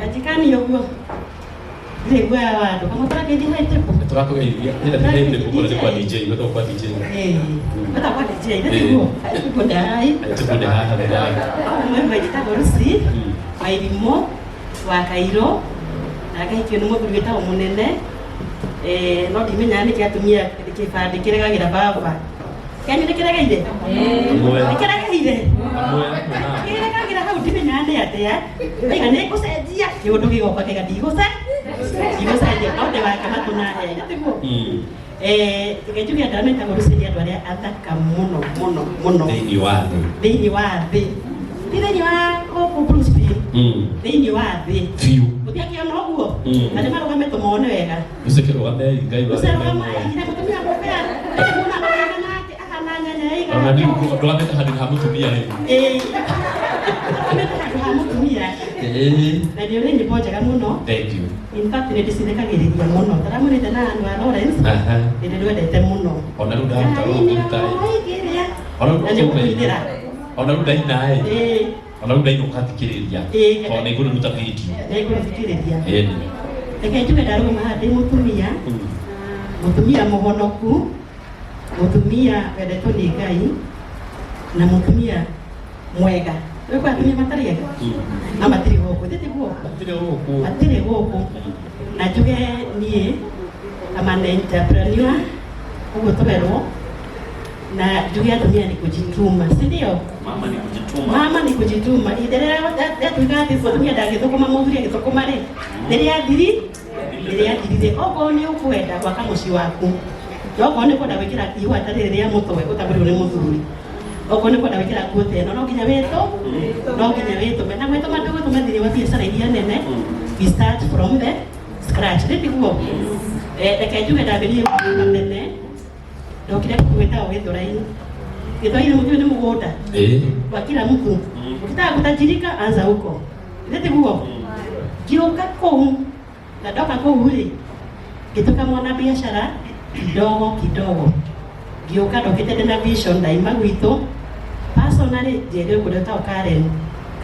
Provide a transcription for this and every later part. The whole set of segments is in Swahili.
kajikani yoguo lego ya watu kama tutake DJ haitepo turako ilia ila haitepo kwa DJ wewe kwa DJ wewe kwa DJ ndio tukonda hai tukonda hapa mwe gitagorusi mairimo wa Kairo na gaikio ni mwe gwita umunene no dimenya ni kiatumia kifandi kiregagira baba kani nikirageire nikirageire kiragira hau dimenya ni atia aiga ni kucenjia kiundu gigoka kigadiguse igocenjia kaunde wa kama tuna yatiguo tigejugia ndameta guruciria andu aria athaka muno thiini wa thi thiini wa Bruce Lee thiini wa thi utiakia no guo na ni marugame tumone wega usekero wambe ngai wa ina mutumia mopea muna magana nake ahana nyanya iga ona ndi ndo ameta hadi ha mutumia ameta hadi ha mutumia na ndio ni njega muno thank you in fact ni disinekagiriria muno taramurite na andu a Lawrence ni ndwendete muno ona ruda mtai ona ruda inae ona ruda ino katikiriria ona iguru ruta video fikiriria ekejuge daruma hadi mutumia muhonoku mutumia wendetwo ni Ngai na mutumia mwega wewe kwa atumia matariega na matiri goko matiri goko na juge nie kama entrepreneur ugo toberwo na juge atumia ni kujituma si ndio mama ni kujituma iderera yatugati atumia ndagithukuma muthuri agithukuma ri riria thiri ogo ni ukwenda gwaka muci waku ogo ni kwenda gwikira iwa tarire ria mutwe utaguriro ni muthuri ogo ni kwenda gwikira kuote no nginya weto mena weto madogo tumathiri wa biashara iria nene we start from the scratch ndiguo reke ndabirie nene ndokire kuweta wethorai githoire mutwe ni mugunda kwa kila mtu ukitaka kutajirika anza huko ndiguo kiuka kou na doka kou ri kitoka mwana biashara kidogo gioka dokete na vision daima gwito personally jere kudeta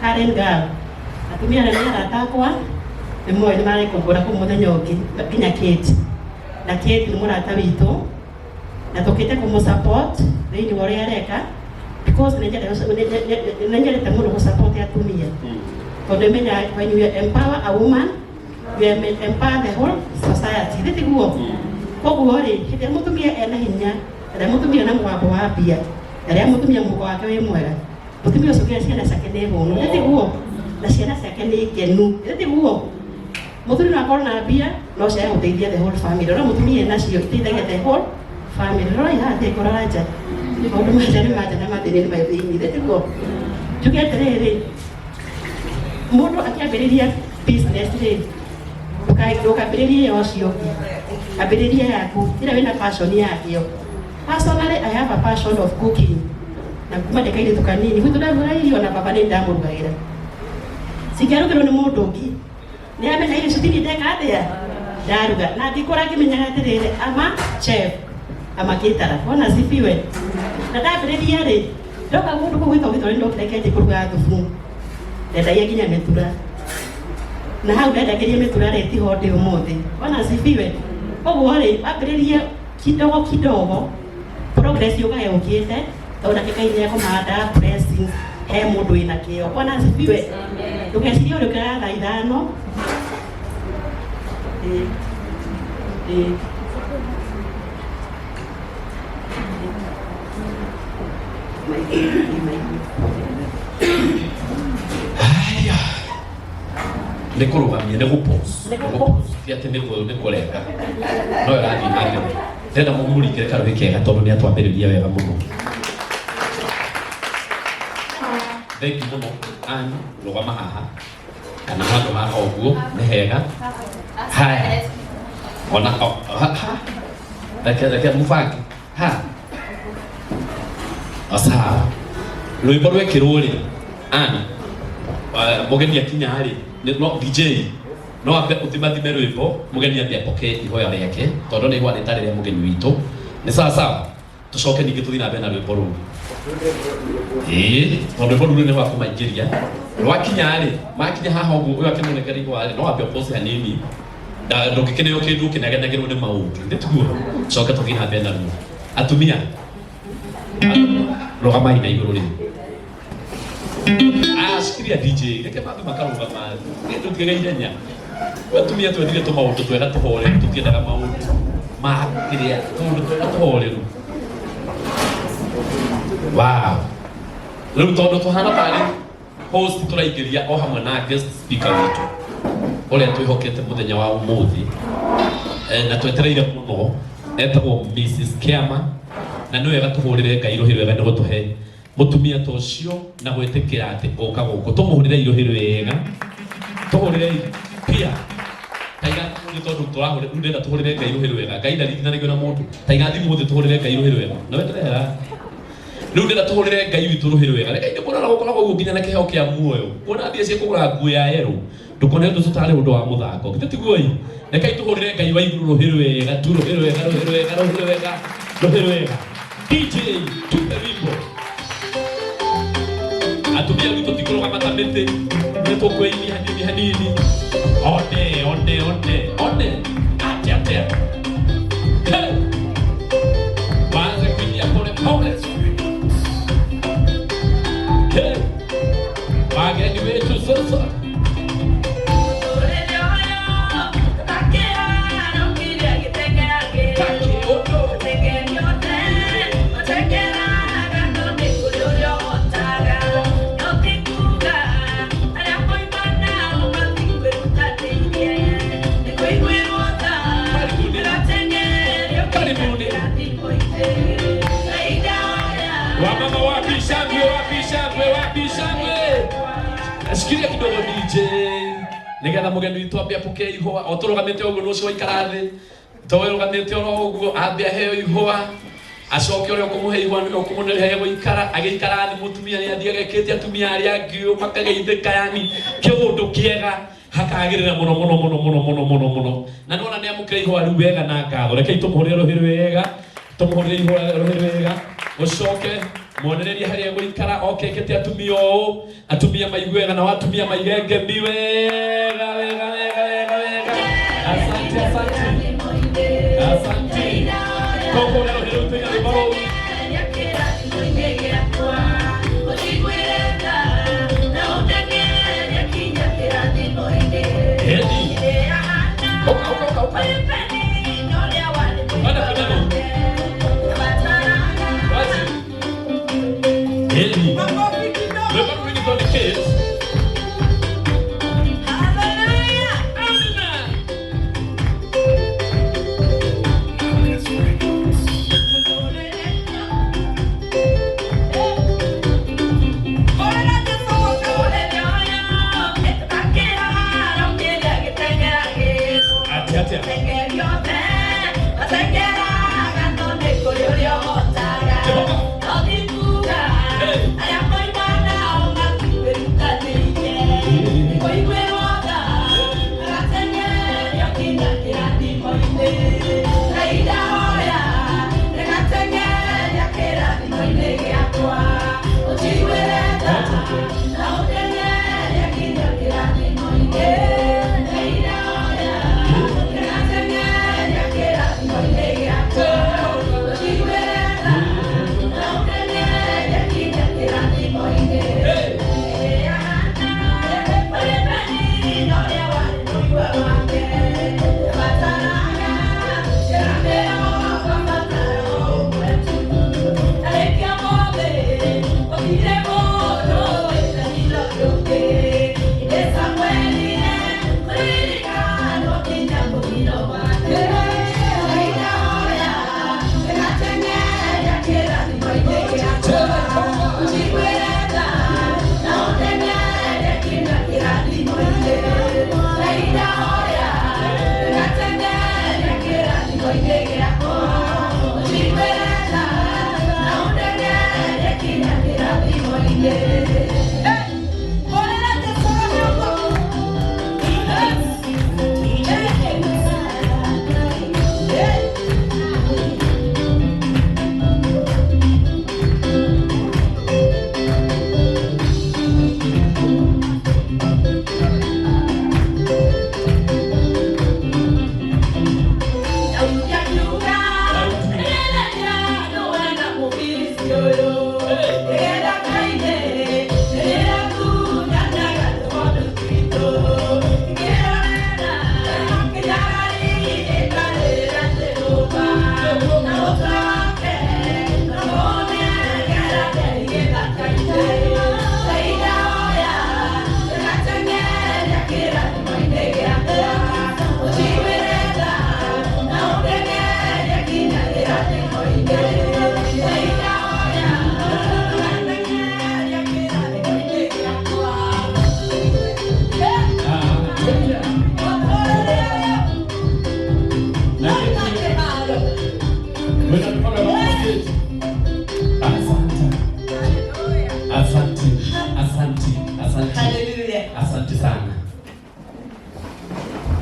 Karen girl atumia na nera atakwa ni mwe ni mara kumbura kumuthenya ungi kinya Kate na Kate ni murata wito na tokete kumusupport thini wori areka because nenjere tamuno kusupport atumia tondu menya when you empower a woman you empower the whole society ndiguo koguo ri hinde mutumia ena hinya na mutumia na mwako wa bia na mutumia mwako wake we mwega mutumia ucio ciana ciake ni hunu ndiguo na ciana ciake ni ngenu ndiguo muthuri na korona bia no cia guteithia the whole family no mutumia nacio iteithagia the whole family no ihate koraraja maundu macio ni majana mathini ni maithini ndiguo juge terere mundu akiambiriria business ri ukambiriria yocio ambiriria yaku ira wina passion yakio personally I have a passion of cooking na kuma ndekaire tukanini gwitu ndagura irio na baba ni ndamurugagira sikiarugirwo ni mundu ungi ni amenya irio citini ndeka atia ndaruga na ngikora ngimenyaga atiriri ama chef ama kitara ona sifiwe na ndambiriria ri ndoka gundu gwitho ndokireke kuruga thubu ndendagia nginya mitura na hau ndendagiria mitura reti hode umuthi ona sifiwe koguo ri ambiriria kidogo progress yoga yokite tondu dakika ile yako maada pressing he mundu ina kio ona sifiwe ndugeciria uri kira thaa ithano haya ndikurugamia ndikupose tiate ndikurenga no yarathi mbere tena mumurikire karuhi kega tondu ni atwambiriria wega muno thank you muno ani rugama haha kana handu haha uguo ni hega haya ona ha reke mubange ha asa rwimbo rwekirwo ri ani mugeni akinya ri no DJ no ambe utimathime rwimbo mugeni ambe apoke ihoya rĩake tondu ni ihwa rĩtarĩ rĩa mugeni witũ ni sawa sawa tucoke ningĩ tuthina mbere na rwimbo rũu Tondu rwimbo ruru ni rwa kumaingiria rwakinya-ri makinya haha uguo uyu akinoneka rigwa-ri no wambe pause hanini ndungikeneo kindu kinagenagirwo ni maundu ndituguo coka tuthii na mbere naruo atumia rugamai na iguru ri shikiria DJ reke mambe makarugama ndutigereirenya atumia twendire tumaundu twega tuhore tutiendaga maundu makiria tundu twega tuhoreru. Wow. Riu tondu tuhana tari host turaingiria o hamwe na guest speaker witu uria twihokete muthenya wa umuthi na twetereire muno etagwo Mrs. Kiama na niwe gatuhurire Ngai ruhi rwega ni gutuhe mutumia ta ucio na gwitikira ati guka guku tumuhurire iruhi rwega tuhurire pia taiga ni tondu turahurire ndenda tuhurire Ngai ruhi rwega Ngai ndaringithanagio na mundu taiga thimu thi tuhurire Ngai ruhi rwega na weterera riu ndenda tuhurire Ngai witu ruhi rwega reke inde kurara gukoragwo guo nginya na kiheo kia muoyo kuona mbia cia kugura nguo ya yero ndukone ndu tutari undu wa muthako gititiguoi reke tuhurire Ngai wa iguru ruhi rwega tu ruhi rwega ruhi rwega ruhi rwega ruhi rwega. DJ tupe wimbo atumia witu tikoroga matamete nitukwini hanini hanini one atia waanze kuingia pole pole. Wageni wetu sasa shikiria kidogo DJ nigetha mugeni witu ambia puke ihua oturugamite uguo nucio waikarathi towerugamite oro uguo ambia heo ihua acoke uria ukumuhe ihua ni ukumunerehe guikara agiikara ni mutumia ni athie gekete atumia aria angio makageithika yani kiundu kiega hakagirira muno na nona ni amukire ihua riu wega na ngatho reke tumuhurire ruhi rwega tumuhurire ihua ruhi rwega ucoke mwonereria haria guikara okekete atumia maigwega na watumia maigenge miwega wega asante koko leo hilo tena baro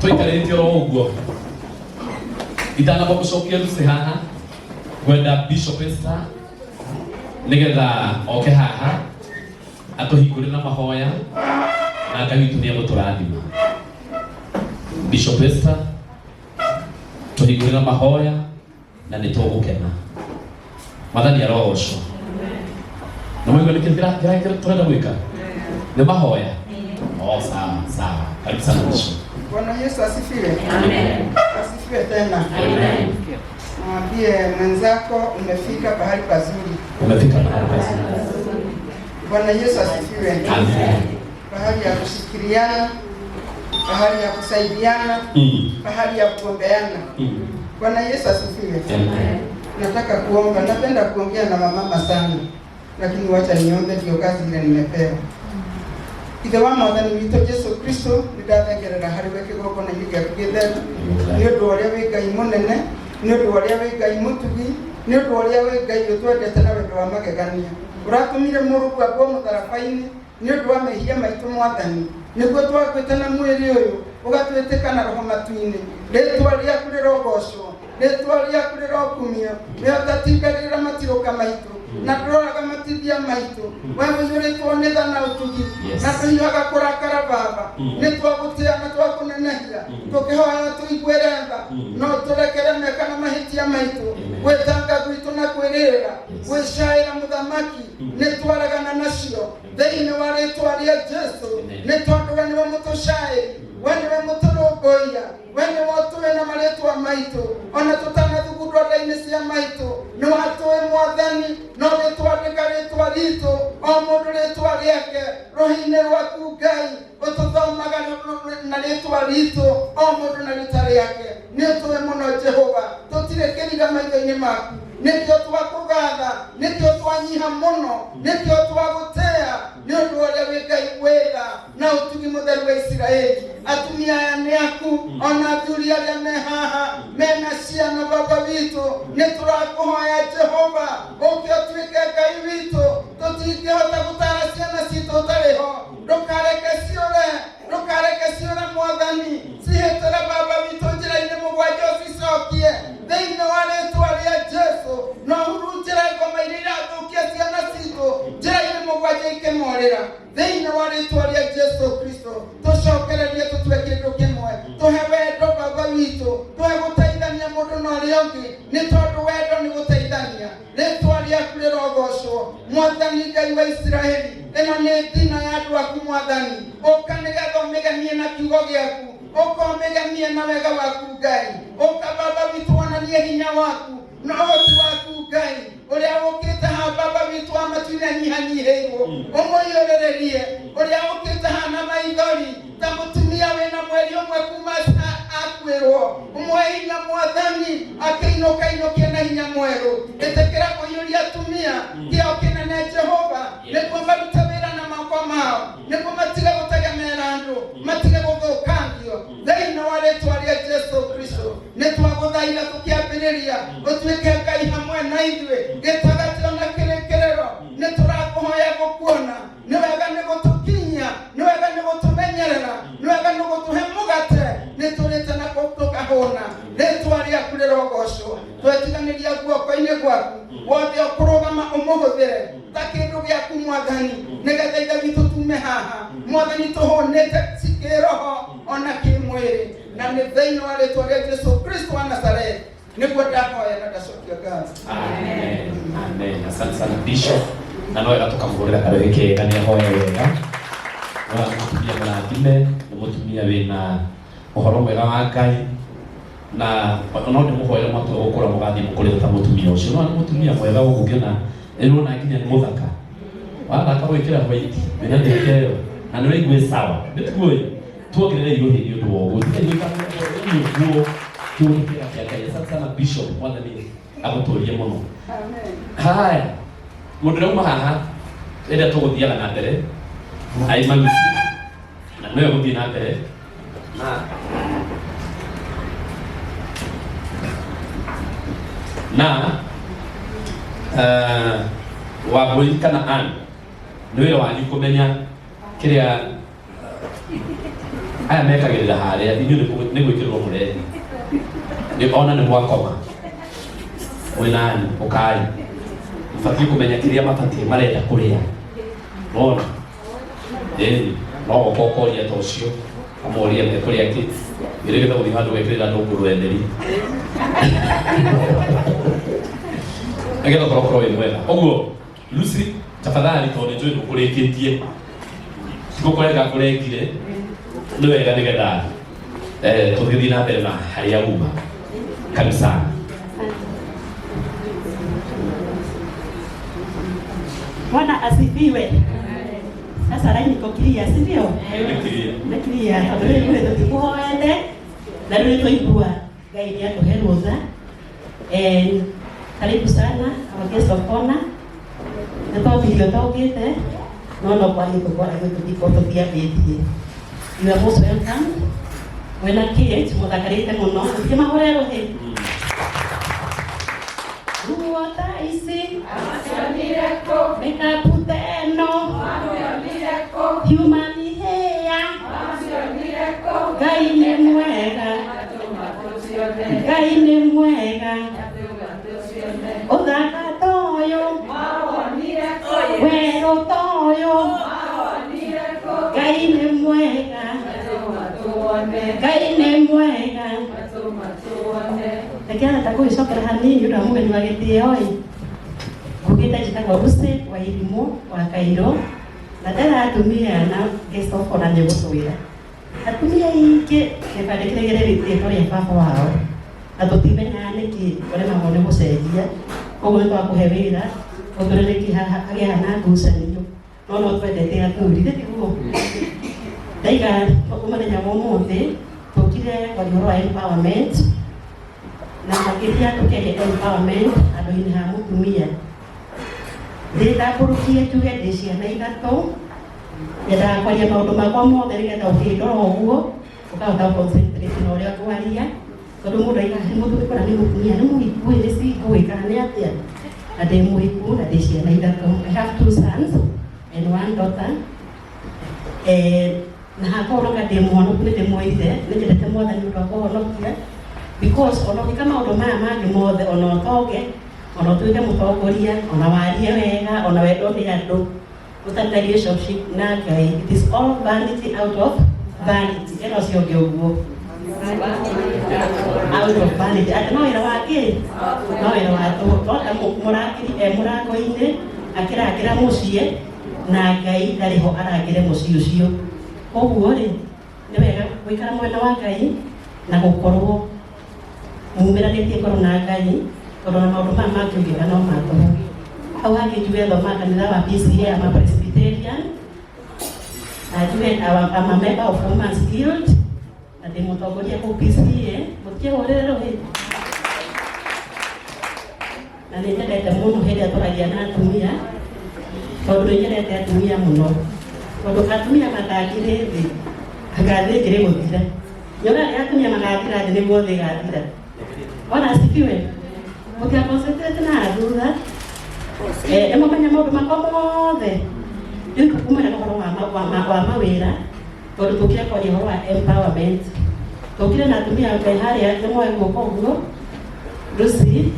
twikarĩte o ũguo itanamba gũcokia Lucy haha gwenda Bishop Esther nigetha oke haha atuhingũre na mahoya na Ngai witũ nĩegũtũrathima. Bishop Esther tuhingũre na mahoya na nĩtũgũkena. Mathani arogocwo. Na mwigo nĩkĩrĩa tũrenda gwĩka nĩ mahoya. Sawa. Karibu sana Bishop. Bwana Yesu asifiwe. Amen. Asifiwe tena. Amen. Mwambie mwenzako umefika pahali pazuri. Umefika pahali pazuri. Bwana Yesu asifiwe. Amen. Pahali ya kushikiliana, pahali ya kusaidiana, pahali ya kuombeana. Bwana Yesu asifiwe. Amen. Nataka kuomba, napenda kuongea na mama sana. Lakini wacha niombe ndio kazi ile nimepewa. Ithe wa Mwathani witũ Yesu Kristo nĩndathengerera harĩ we kĩgongona gĩkĩ gĩtheru nĩ ũndũ ũrĩa wĩ Ngai mũnene, nĩ ũndũ ũrĩa wĩ Ngai mũtugi, nĩ ũndũ ũrĩa wĩ Ngai ũtwendete na wendo wa magegania. Ũratũmire Mũrungu akuo mũtharaba-inĩ nĩ ũndũ wa mehia maitũ Mwathani, nĩguo twakuĩte na mwĩrĩ ũyũ ũgatwĩtĩka na roho matu-inĩ. Rĩĩtwa rĩaku rĩrogocwo, rĩĩtwa rĩaku rĩrokumio, nĩũtatingagĩrĩra matirũka maitũ na ndũroraga matithia maitũ. We mũiyũrĩtwo nĩ tha na ũtugi na tũhiũhaga kũrakara Baba, nĩtwagũtĩa na twakũnenehia tũkĩhoya tũiguĩre tha, no tũrekere meka na mahĩtia maitũ, gwĩtanga gwitũ na kwĩrĩrĩra, gwĩcaĩra mũthamaki nĩtwaragana nacio thĩinĩ wa rĩĩtwa rĩa Jesũ, nĩ tondũ we nĩwe mũtũcaĩri, we nĩwe mũtũrũmbũiya, we nĩwe ũtũĩ na marĩĩtwa maitũ, ona tũtanathugundwo nda-inĩ cia maitũ nĩwatũĩ Mwathani, no nĩtwandĩka rĩĩtwa ritũ o mũndũ rĩĩtwa rĩake roho-inĩ rwaku Ngai, ũtũthomaga na rĩĩtwa ritũ o mũndũ na rĩĩtwa rĩake. Nĩũtũĩ mũno Jehova, tũtirĩ kĩriga maitho-inĩ maku, nĩkĩo twakũgatha, nĩkĩo twanyiha mũno, nĩkĩo twagũtĩa nĩ ũndũ ũrĩa wĩ Ngai wĩtha na ũtugi mũtheru wa Isiraeli. Atumia aya nĩ aku, ona athuri arĩa me haha mena ciana Baba witũ, nĩtũrakũhoya Jehova ũke ũtuĩke Ngai witũ, tũtingĩhota gũtara ciana citũ ũtarĩ ho, ndũkareke ciũre Mwathani, cihĩtũre Baba witũ njĩra-inĩ mũgwanja ũcicokie thĩinĩ wa rĩĩtwa rĩa Jesũ, no hurunjĩra ngoma iria irathũkia ciana citũ njĩra-inĩ mũgwanja ikĩmorĩra thĩinĩ wa rĩĩtwa rĩa Jesũ Kristo. Tũcokererie tũtue kĩndũ kĩmwe, tũhe wendo Baba witũ, tũhe gũteithania mũndũ na ũrĩa ũngĩ, nĩ tondũ wendo nĩ gũteithania. Rĩĩtwa rĩaku rĩrogocwo Mwathani Ngai wa Isiraeli. Ĩno nĩ thina ya andũ aku Mwathani, ũka nĩgetha ũmĩgemie na kiugo gĩaku, ũka ũmĩgemie na wega waku Ngai, ũka Baba witũ wonanie hinya waku na ũhoti waku Ngai ũrĩa ũkĩte ha Baba witũ wa matu-inĩ anyihanyihĩirwo, ũmũiyũrĩrĩrie ũrĩa ũkĩte ha na maithori ta mũtumia wĩna mweri ũmwe kuma akuĩrwo, ũmwe hinya Mwathani akĩinũkainũkie na hinya mwerũ. Ĩtĩkĩra kũiyũria atumia kĩo kĩnene Jehova, nĩguo marute wĩra na moko mao, nĩguo matige gũtegemera andũ, matige gũthũkangio thĩinĩ wa rĩĩtwa rĩa Jesũ Kristo. Nĩtwagũthaitha tũkĩambĩrĩria ũtuĩke Ngai hamwe na ithuĩ gĩtagatĩ ona kĩrĩkĩrĩro. Nĩtũrakũhoya gũkuona, nĩ wega nĩ gũtũkinyia, nĩ wega nĩ gũtũmenyerera, nĩ wega nĩ gũtũhe mũgate, nĩtũrĩte na tũkahũna. Rĩĩtwa rĩaku rĩrogocwo, twetiganĩria guoko-inĩ gwaku, wothe ũkũrũgama ũmũhũthĩre ta kĩndũ gĩaku Mwathani, nĩgetha ithe witũ tume haha Mwathani tũhũnĩte kĩroho ona kĩmwĩrĩ, na nĩ thĩinĩ wa rĩĩtwa rĩa Jesũ Kristo wa Nazareti nĩguo ndahoya na ndacokia ngatho. Amen. Amen. Asante sana Bishop. Na no wega tũkamũhũrĩra karũĩ kega nĩahoya wega. No mũtumia mũrathime, nĩ mũtumia wĩna ũhoro mwega wa Ngai, na no ndĩmũhoere mwatue gũkũra mũgathiĩ mũkũrĩte ta mũtumia ũcio. No nĩ mũtumia mwega ũngĩona ĩrona nginya nĩ mũthaka, wathaka gwĩkĩra white wĩna ndĩke ĩyo na nĩ ũraigua sawa. Nĩtuoĩ tuongerere igũrũ nĩ ũndũ wa ũguo guo kiundu kĩa Ngai. Asante sana Bishop, Mwathani agũtũrie mũno. Amen. Haya, mũndũ ũrĩa uma haha rĩrĩa tũgũthiaga na mbere aima Lucy, na nĩwe gũthiĩ na mbere na Wambui kana Ann, nĩ wĩra wanyu kũmenya kĩrĩa aya mekagirira haria inyu ni gwikirwo murethi ni ona ni mwakoma wenani ukai mfati kumenya kiria mafati marenda kuria bona no gokokoria tocio amoria me kuria ki iregeta guthi handu wekirira ndunguru enderi agetha korokoro we mwega oguo Lucy tafadhali tone njui ndukurikitie sikukorega kurekire ni wega nigetha tuthithi na mbere na haria uma kanisa. Bwana asifiwe. Sasa rai niko clear, si ndio? Ni clear. Ndio kule tukoende na ndio tuibua guide yako Heroza. Karibu sana our guest of honor. Na video tokete no kwa hiyo kwa hiyo pia beti. You are most welcome. Wena kids mutakarite muno kima horero he. Ruota isi amasionireko mekaputeno amasionireko humani heya amasionireko gaine mwega gaine mwega odaka toyo maonireko wero toyo maonireko gaine mwega gaine mwega Lakini tako isokera hanini yule amuge ni wagetie oi. Kugita chitaka ruse wa elimu wa Kairo. Na tena atumia na guest of honor ndio kuwira. Atumia hiki kipande kile kile vitendo ya papa wao. Atotibe nane ki wale mambo ndio kusaidia. Kwa mtu akuhevira, kwa ndio ki hage hana gusa ndio. Nono twende tena turide tikuo. Daiga kwa maana ya momonte tukile kwa roho empowerment. Na makiria tukege empowerment adoini ha mutumia ndita kurukie tuge decia na ithato yada kwaria maundu makwa mothe nigetha ukindora uguo ukahota concentrate na uria kwaria tondu mundu aiga mundu ikora ni mutumia ni muhiku ni sigui kana ni atia na de muhiku na decia na ithato. I have 2 sons and 1 daughter. Na hakorwo ngade mwana kunete moithe nijete mwana ni ndako honokia because ono kama ndo mama ni mothe ono toge ono tuike mutongoria ona warie wega ona wendo ni andu utanda relationship na Ngai. It is all vanity out of vanity. Eno sio gyoguo out of vanity. Atano ira wake no ira watu tota murakiri murako ine akira mucie na Ngai ndariho aragire mucie ucio. Koguo ri ni wega gwikara mwena wa Ngai na gukorwo mumeranĩtie ngoro na Ngai tondũ na maũndũ maya mangĩũgĩra no matũhe. Hau hangĩ njuge thoma kanitha wa PCA ama Presbyterian na njuge I'm a member of Women's Guild na ndĩ mũtongoria kũu PCA mũtiahũrĩrwo hĩ na nĩ nyendete mũno hĩndĩ ĩrĩa tũragia na atumia tondũ nĩ nyendete atumia mũno tondũ atumia matangĩrĩ thĩ ngathĩ ĩngĩrĩ gũthira nyona rĩa atumia magathira thĩ nĩguo thĩ ĩgathira. Bwana asifiwe. Mutia concentrate na thutha. Emomenya maundu makwa mothe. Ndio kumana na uhoro wa mawira. Tondu tukire kwa uhoro wa empowerment. Tukire na atumia Ngai haria ni moyo guko guo. Lucy.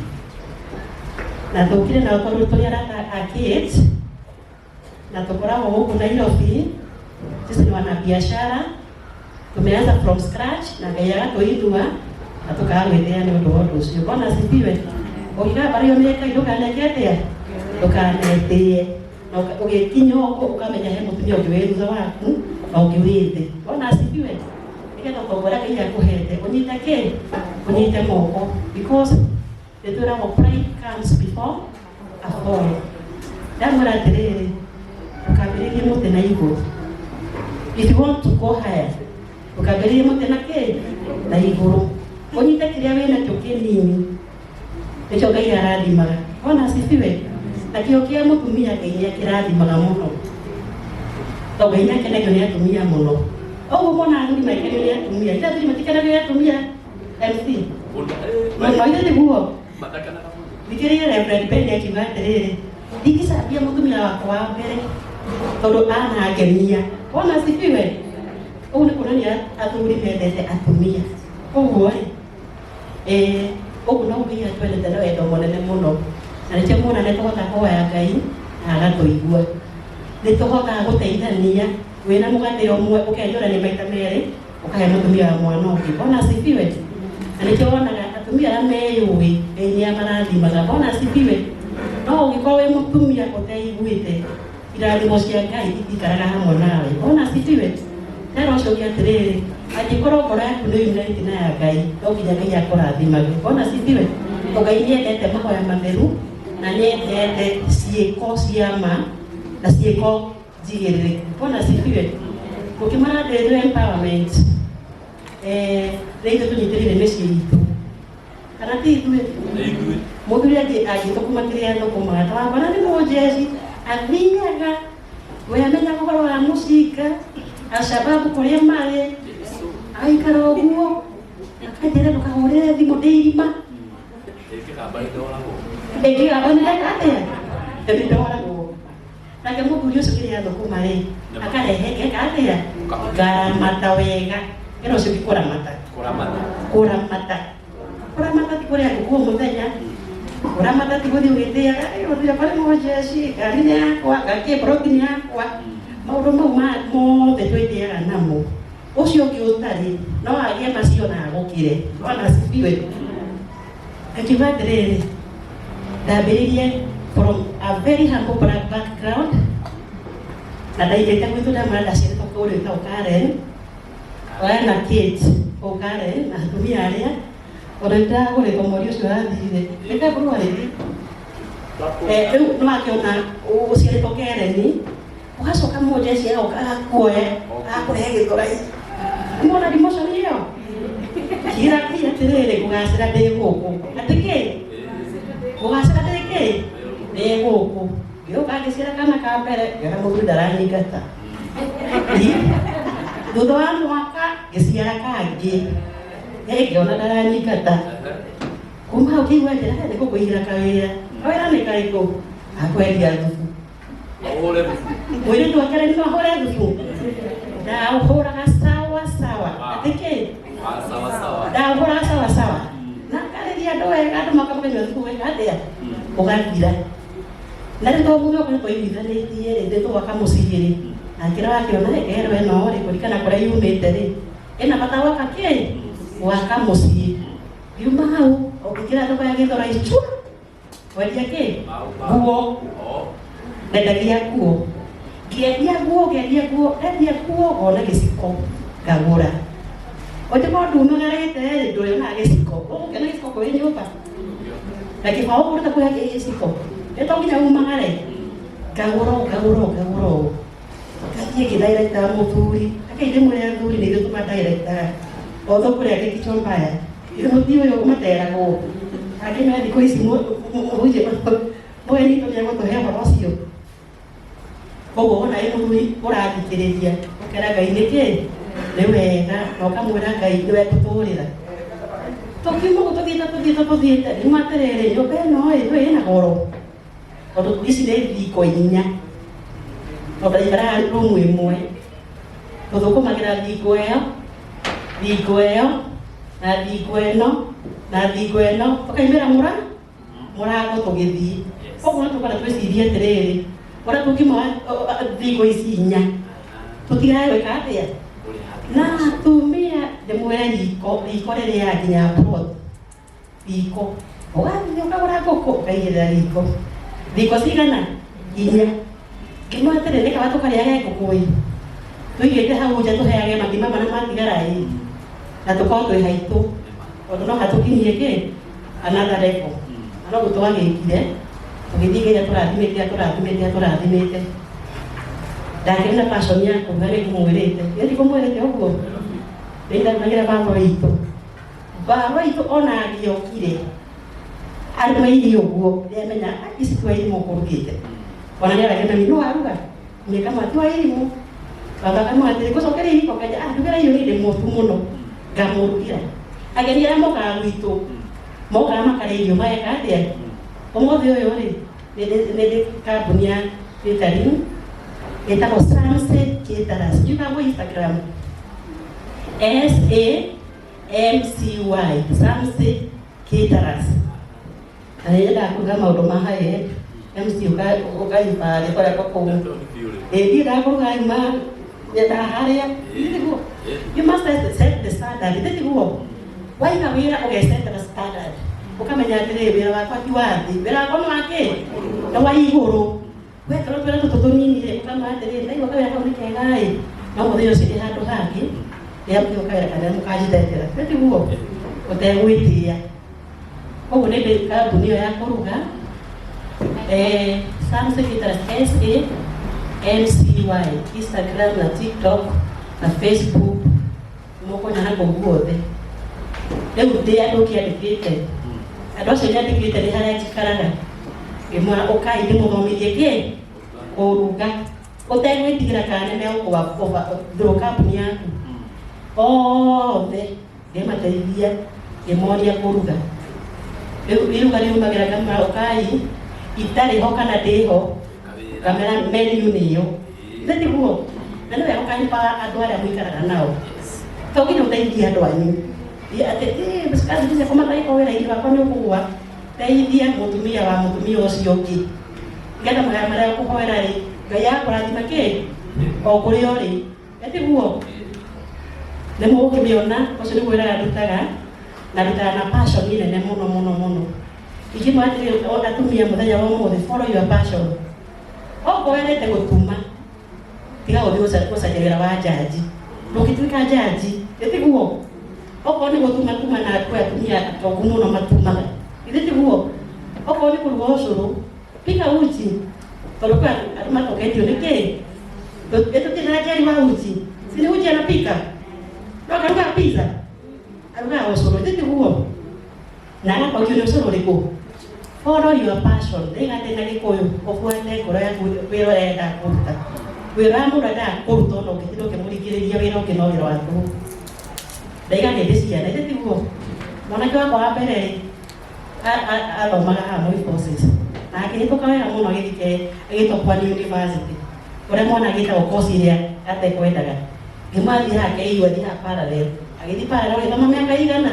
Na tukire na tondu tuli arata kids. Na tukoragwo huku Nairobi. Sisi ni wana biashara. Tumeanza from scratch na Ngai agatuinua. Na tukagwethea ni undu wa undu ucio. Bwana asifiwe. Oiga bario meka idukanekete ukanetie na ugikinyo ukamenya he mutumia ungi thutha waku na ungiwithe. Bwana asifiwe. Nigetha kogora Ngai akuhete unyite ki unyite moko because the thora of pride comes before a fall. Ndamura atiriri ukambiririe muti na iguru. If you want to go higher ukambiririe muti na ki na iguru. Unyite kiria wina kio kinini nicho Ngai arathimaga. Bwana asifiwe. Na kio kia mutumia Ngai akirathimaga muno tondu Ngai akenagio ni atumia muno. Oguo mona athuri maikenio ni atumia ita athuri matikenagio ni atumia MC muno ite tiguo thikiria Reverend Ben akiuga atiriri ndingicambia mutumia wakwa wa mbere tondu anangenia. Bwana asifiwe. Ũguo nĩ kuonania athuri mendete atumia. Ũguo ũguo no nginya twendete na wendo mũnene mũno. Na nĩkĩo muona nĩtũhota kũhoya Ngai na agatũigua. Nĩtũhotaga gũteithania wĩna mũgate ũmwe ũkenjũrania maita merĩ ũkahe mũtumia wa mwana ũngĩ. Bona asifiwe. Na nĩkĩo wonaga atumia arĩa meyũĩ Ngai nĩamarathimaga. Bona asifiwe. No ũngĩkorwo wĩ mũtumia ũteiguĩte irathimo cia Ngai itikaraga hamwe nawe. Bona asifiwe. Nero ũcio ũngĩ atĩrĩrĩ, angĩkorwo ngoro yaku nĩ yunĩte na ya Ngai, no nginya Ngai akũrathimage. Bona asifiwe. Ngai nĩendete mahoya matheru na nĩendete ciĩko cia ma na ciĩko njigĩrĩrĩku. Bona asifiwe. Ũkĩmara ndĩrĩ empowerment rĩngĩ tũnyitĩrĩire mĩciĩ itũ. Kana ti ithuĩ? Mũthuri angĩtũkumakĩria thũkũma twakona nĩ mũnjeci athiaga we amenya ũhoro wa mũcinga Al-Shabaab kũrĩa marĩ agaikara ũguo akajĩra ndũkahũrĩre thimũ ndĩ irima ĩngĩgamba nĩndekatĩa ndĩndoragwo. Nake mũthuri ũcio kĩrĩa thũkũma rĩ akarehe gekatĩa ngaramata wega. Ĩno ũcio kũramata kũramata ti kũrĩa ngũkũ mũthenya. Kũramata ti gũthiĩ ũgĩtĩaga ũthiĩ kũrĩ mũnjeci ngari nĩ yakwa ngakĩ protein yakwa. Maũndũ mau mothe twĩtĩaga namo. Ũcio ũngĩ ũtarĩ no agĩe macio na agũkĩre. Bona asifiwe. Akiuga atĩrĩrĩ, ndambĩrĩirie from a very humble background na ndaigĩte gwitũ ndamara ndaciarĩtwo kũrĩa gwĩtagwo Karen. Wana kids kũu Karen na atumia arĩa ona ndagũrĩrwo mweri ũcio wathirire. Nĩndagũrwo rĩngĩ. Rĩu nĩwakĩona ũciarĩtwo Karen ũgacoka mũnjeci agakuoya agakũrehe gĩthũrai. Nĩmona demotion ĩyo? Kira kia atĩrĩrĩ kũgacĩra ndĩ gũkũ. Atĩkĩ? Kũgacĩra ndĩ kĩ? Ndĩ gũkũ. Gĩũka ngĩciara kana ka mbere ngĩona mũthuri ndaranyingata. Thutha wa mwaka ngĩciara kangĩ. Ngĩona ndaranyingata. Kuma hau kĩigua njĩra nĩ gũkũigĩra kawĩra. Kawĩra nĩ karĩkũ? Akwendia thubu. Mwĩrĩtu wake nĩ mahũre thubu. Ndahũraga sawa. Atĩkĩ? Ndahũraga sawa. Na karĩria andũ wega andũ makamũkanyua thubu wega atĩa? Ũgathira. Na rĩu twaumire ũguo nĩtwaiguithanĩtie rĩ ndĩtũgwaka mũciĩ rĩ. Na kĩrĩa wakĩona ĩno ĩno rĩ kũringana kũrĩa yumĩte rĩ. Ĩna bata gwaka kĩ? Gwaka mũciĩ. Yuma hau ũngĩkĩra thoko ya gĩthũrai chua. Wendia kĩ? Nguo. Ndendagia nguo. Ngĩendia nguo ngona gĩciko ngagũra. Ũngĩkorwo ndumagarĩte rĩ ndũrĩonaga gĩciko. Ũgũkĩona gĩciko kũrĩ nyũmba. Na kĩbaũ ũkũruta kũrĩa gĩciko. Nĩto nginya umagare. Ngagũra. Ngathiĩ ngĩdirectaga mũthuri. Akaire mwĩra athuri nĩ ithuĩ tũmadirectaga. Otho kũrĩa gĩkĩtwo mbaya. Mũthuri ũyũ ũmateragwo. Angĩmenya thikũ ici mũhunjia mũgeni tũrĩa gũtũhe ũhoro ũcio. Koguo wona wĩ mũthuri ũrathikĩrĩria ũkera Ngai nĩkĩ? Nĩ wega na ũkamwĩra Ngai nĩwe tũtũũrĩra. Tũkiuma ũguo tũthiĩte nyuma atĩrĩrĩ nyũmba ĩno ĩna goro. Tondũ ici nĩ thiko 4. Tondũ ndaikaraga rumu ĩmwe. Tũthũkũmagĩra thiko ĩyo na thiko ĩno tũkaimĩra mũrango tũgĩthiĩ. Koguo tũkora twĩcirie atĩrĩrĩ ũrĩa tũkiuma thiko ici 4 tũtigae gwĩka atĩa? Na atumia ndĩmwĩre riko rĩrĩa nginya plot. Riko ũgathiĩ ũkagũra ngũkũ ũkaigĩrĩra riko. Thiko cigana? 4. Ngĩmwĩra atĩrĩrĩ nĩ kaba tũkarĩage ngũkũ ĩ. Tũigĩte hau nja tũheage magima marĩa matigara ĩ. Na tũkorwo twĩ haitũ. Tondũ no hatũkinyie kĩ? Another level. No gũtwagĩkire tũgĩthiĩ nginya tũrathimĩte. Ndakĩrĩ na passion ya kuga nĩ kũmwĩrĩte. Ndikũmwĩrĩte ũguo. Ndĩndagĩra baba witũ. Baba witũ ona angĩokire arĩma irio ũguo ndĩamenya ici twa irimũ kũrugĩte. Ona nĩaragĩta nĩ waruga. Nĩ kama twa irimũ. Baba kamwatĩrĩ gũcokeria iriko kaja ndugĩra irio nĩ mũtu mũno. Ngamũrugĩra. Ageni arĩa mokaga gwitũ mokaga makarĩa irio mageka atĩa? Ũmũthĩ ũyũ rĩ nĩ kambuni ya catering ĩtagwo Sunset Caterers. Sijui kama Instagram SAMCY, Samcy Caterers. Anaenda kuga maundu mahaye MC ukaimba rekora kwa ndira kuga ima ya haria. You must set the standard. Ndeti huo. Waiga wira set the standard. Ukamenya atire wira wakwa kiwathi. Wira kono wake. Na waiguru. We toro toto nini kama atire ndai wakawe akao nikegai. Na muthio sidi handu hangi. Ya mkiokaya kana mukajitetera. Ndeti huo. Utegwitia. Koguo nĩ ndĩ kambuni ĩyo ya kũruga Samcy Caterers SAMCY, Instagram na TikTok na Facebook mũkũnyona kũu guothe. Rĩu ndĩ andũ kĩandĩkĩte andũ acio nyandĩkĩte nĩ harĩa njikaraga ngĩmwĩra ũkai ndĩmũthomithie kũruga ũtegwĩtigĩra kana nĩ megũkũba through kambuni yaku othe ngĩmateithia ngĩmoria kũruga. Rĩu kariumagĩra ngamwĩra ũkai itarĩ ho kana ndĩ ho ngamera menu nĩyo. Ndĩ guo na nĩ wega ũkanyĩpa andũ arĩa mũikaraga nao to nginya ũteithie andũ anyu atĩ bĩcikazi bice kũmathaika wĩra-inĩ wakwa nĩ ũkũgũa teithia mũtumia wa mũtumia ũcio ũngĩ ngetha magaya marĩa ũkũhoera-rĩ Ngai akũrathima o kũrĩa ũrĩ. Ndĩ guo nĩ mũgũkĩmĩona ũcio nĩguo wĩra ndutaga na ndutaga na passion nene mũno. Ingĩmwĩra atĩrĩrĩ atumia mũthenya wa ũmũthĩ follow your passion. Okorwo wendete gũtuma tiga gũthiĩ gũcaria wĩra wa jaji. Ndũngĩtuĩka jaji. Ndĩ guo okorwo nĩ gũtuma na kwĩ atumia atongu mũno matumaga. Ndĩ guo okorwo nĩ kũruga ũcũrũ pika uji. Tondũ kwĩ andũ matoketio nĩkĩ tũtirĩ na jari wa uji. Si nĩ uji anapika. No akaruga pizza. Aruga ũcũrũ. Ndĩ guo na agakwagio nĩ ũcũrũ ũrĩkũ. Follow your passion. Ndĩgate na Gĩkũyũ ũbuate ngoro yaku wĩra ũrĩa ũrenda kũruta. Wĩra wa mũndũ endaga kũruta ona ũngĩtinda ũkĩmũringĩrĩria wĩra ũngĩ no wĩra waku. Ndaigana ndĩ ciana. Ndĩ guo mwanake wakwa wa mbere athomaga Moi Forces na akĩhĩtũka wega mũno agĩtwo Pwani University ũrĩa mwana agĩtagwo course ĩrĩa atekwendaga. Ngĩmathiĩ hake iyo athiĩ ha parallel agĩthiĩ parallel agĩthoma mĩaka igana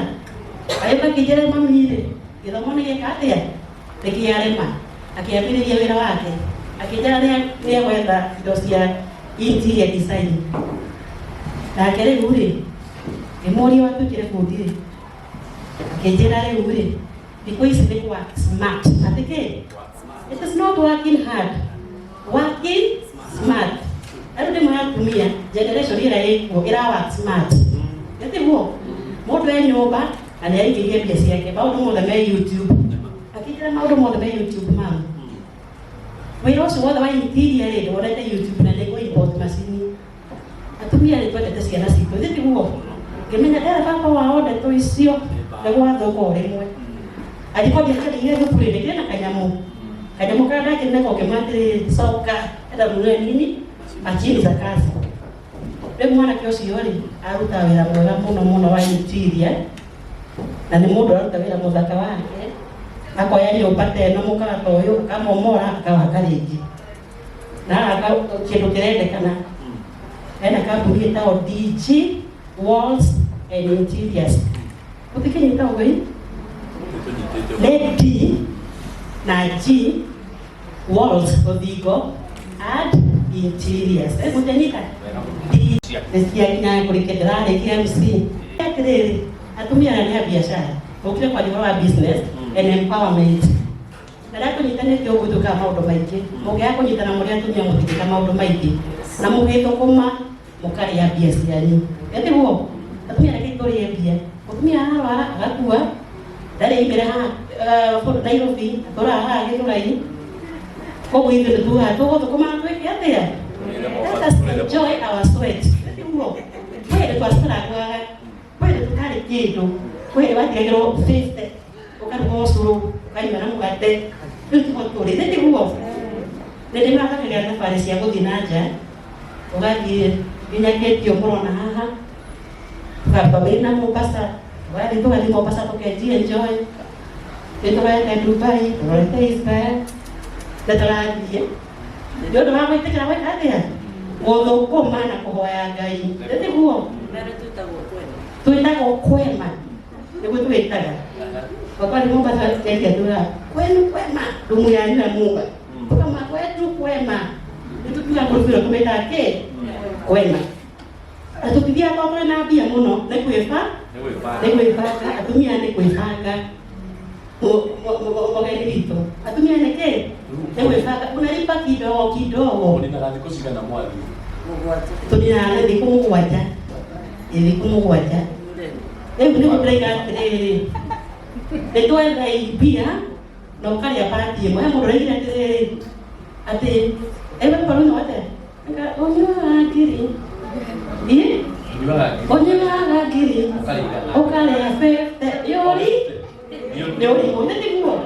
agĩũka akĩnjĩra mami-rĩ gĩthomo nĩ gĩka atĩa nĩkĩarema. Akĩambĩrĩria wĩra wake akĩnjĩra nĩ egwetha indo cia interior design. Nake rĩu-rĩ ngĩmũria watuĩkire bundi-rĩ akĩnjĩra rĩu-rĩ thikũ ici nĩ work smart. Atĩkĩ it is not working hard, working smart. Rĩu ndĩmwĩra atumia generation ĩrĩa ĩkuo ĩra work smart. Ndĩ guo mũndũ e nyũmba na nĩ aingĩria mbia ciake maũndũ mothe me YouTube. Akĩnjĩra maũndũ mothe me YouTube mama. Wĩra ũcio wothe wa interior-rĩ wonete YouTube na nĩ import macini. Atumia nĩ twendete ciana citũ. Ndĩ guo ngĩmenya baba wao ndeto icio nĩ gwathũka o rĩmwe. Alikuwa biashara thubu-rĩ nĩkĩrĩ na kanyamũ karĩa ndakĩneka ũkĩmatĩrĩrĩ coka enda mũnene nini machini za kazi. Rĩu mwanake ũcio-rĩ arutaga wĩra mwega mũno wa interior na nĩ mũndũ araruta wĩra mũthaka wake. Akoya nyũmba ta ĩno mũkagata ũyũ akamomora akawaka rĩngĩ na kĩndũ kĩrendekana. Ena kambuni ĩtagwo DG Walls and Interiors. Ũtikĩnyita ũguo D na G Walls rũthingo and Interiors. Mũtenita nĩcia kinya kũrĩkia ndĩrarĩkia MC. Atĩrĩrĩ atumia nĩ a biashara ũkire kwa njĩra wa business and empowerment. Na kũnyitanĩte ũguo tũkaga maũndũ maingĩ. Mũngĩaga kũnyitana mũrĩ atumia mũtingĩka maũndũ maingĩ na mũgĩthũkũma mũkarĩa mbia cianyu. Ndĩ guo atumia nĩ tũrĩe mbia. Mũtumia arwara agakua ndarĩ mbere haha Nairobi atũraga haha Gĩthũrai. Koguo ithuĩ nĩtugaga tũgũthũkũma twĩke atĩa. Let us enjoy our sweat. Ndĩ guo kwĩrĩ twacitaraguaga kwĩrĩ tũtarĩ kĩndũ kwĩrĩ watigagĩrwo 50 ũkaruga ũcũrũ ũkaima na mũgate. Rĩu tũtũrĩ. Ndĩ guo nĩndĩmathagĩra thabarĩ cia gũthiĩ na nja ũgathiĩ nginya Getio mũrona haha tũkamba wĩna Mombasa tũgathiĩ Mombasa tũkenji enjoy. Nĩtũrete Dubai tũrete Israel na tũrathiĩ nĩ ũndũ wa gwĩtĩkĩra gwĩka atĩa gũthũkũma na kũhoya Ngai. Ndĩ guo twĩtagwo kwema nĩguo twĩtaga kwa ni Mungu atatetea dola kwenu kwema dumu ya nyua Mungu kama kwetu kwema nitukia kulivyo kumetake kwema atukidia kwa na bia muno ne kwefa atumia ne kwefaka o gairito atumia ne ke ne kwefaka unalipa kidogo ulinalazikusika na mwali tunina ndi kumugwaja ili kumugwaja ni kubreka Detuenda ibia no kali apati mo mo reira ate ebe palo no ate nga onyo akiri onyo akiri okale afe yori onde tingo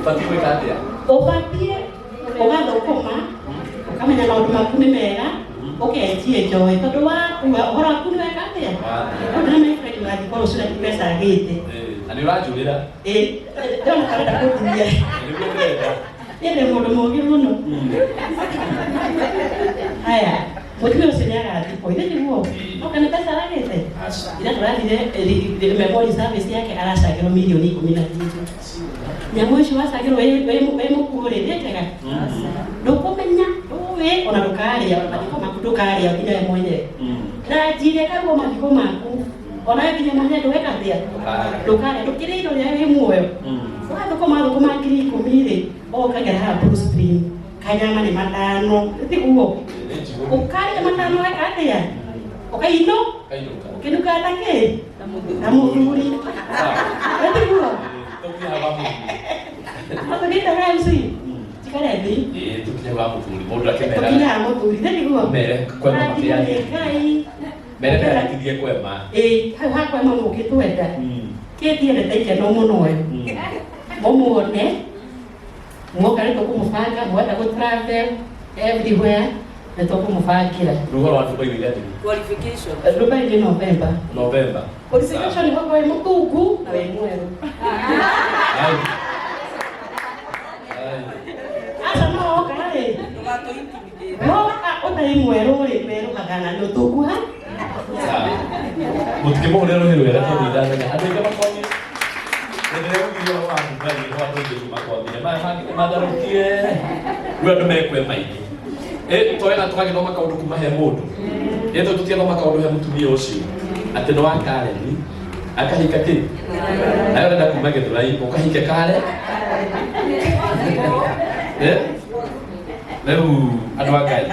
patiwe katia opatie ogado koma kamenya na uduma kumi mega tie joy todo wa ora kumi mega katia ona me fredi wa dikolo sura pesa agite anirajulira dona karada kutumia yeye modo muno haya mutio senyara atipo ile ni huo okana pesa agite ila tulali memory service yake arasa kilo milioni 10 nyamwishi wasagiro wewe mukure ndetega dokumenya we ona dokari ya madiko makudokari ya kile mwenye na jile kama madiko maku ona kile mwenye doweka dia dokari dokire ilo ya wewe muwe sasa kama kiri komire o kagera ha blue stream kanyama ni matano tikuo ukari matano weka dia okaino kinuka take amuduri tikuo Apa kita ramsi? Jika ada ni. Itu kita bawa muturi. Bodoh kemera. Kita muturi. Tadi gua. Mereka kau mau makan ni? Mereka lagi dia kau mah. Hak kau mau gitu ada. Kita dia ada tiga nombor noy. Mau ni? Mau kali tu aku mufaka, buat aku travel everywhere. Nanti aku mufaka kira. Luar orang tu pergi lihat. Qualification. Lupa di November. Qualification ni kau yang mau tugu, nawe muero. Asa no kare. Tomato intimidate. No, o dai muero magana no tugu ha. Mutki mo lero hero era tu ida na. Ada kama kau ni. Ada yang dia orang bagi orang tu jadi makau dia. Mana dalam dia. Gua tu mekwe mai. Toena tukage no makaudu kumahe mundu. Yeto tutia no makaudu he mutumia ucio. Ati no akare ni. Akahika ti. Ayo nda kumage turai ukahike kare. Leu anu akai.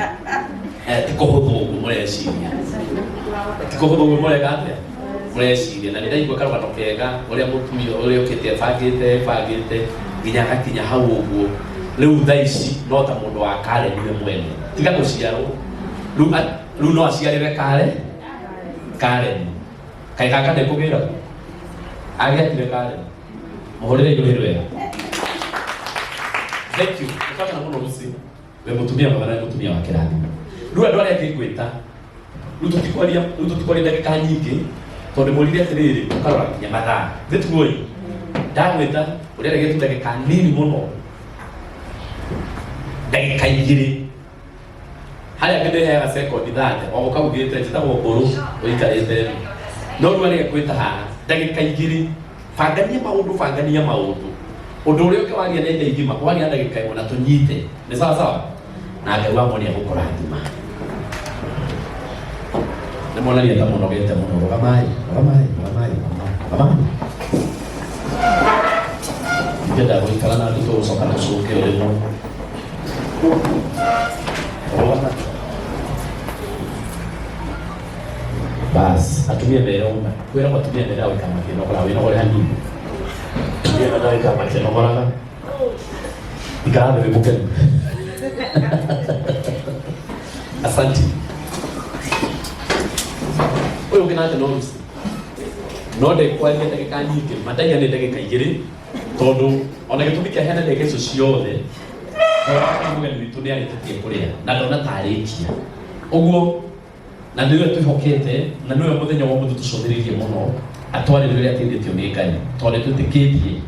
Tikohotho mureciria. Tikohotho muregate. Mureciria na ndai gukara batokega uria mutumia uria ukite fagite nginya hakinya hau uguo. Leu thaici no ta mundu wa kare niwe mwene. Tiga guciarwo. Lu no aciarire kare. Kai kaka de kugira. Agia tire kare. Muhorere iguriro wega. Thank you. Kaka na muno rusi. We mutumia mabara mutumia wa kirani. Lu andu aria kigwita. Lu tutikwaria ndagika nyingi. Tondu murire atiriri ukarora kinya mathaa. Thituoi. Ndagwita uria regetu ndagika nini muno. Ndagika igiri. Haya kende hera sekondi thate. O kaugite njitagwo nguru uikarite. No rwari kwita ha ndagika igiri. Fangania maundu. Undu uria ukiwaria nende igima kwaria ndagika imwe na tunyite. Ni sawa sawa? Na ngai moni agukurathima. Ni mona ni tamuno gete muno rogamai. Ngenda guikara na andu tucoka na tucoke urimo. Bas, atumie meomba. Kwera matumie ndawe kama kino kwa wino kwa hani. Ndio ndawe kama kino kwa raga. Ikaanza kubuka. Asante. Oyo kinate norusi. Node kwa ndio ndagika nyingi, matanya ni ndagika igiri. Tondu ona gitumika hena ndagika icio ciothe. Kwa mugeni witu ni arititie kuria. Na ndona tarikia. Uguo na ndiwe twihokete na niwe muthenya wa muthu tucothiririe muno atwarire ria tithitio ni Ngai tondu tutikitie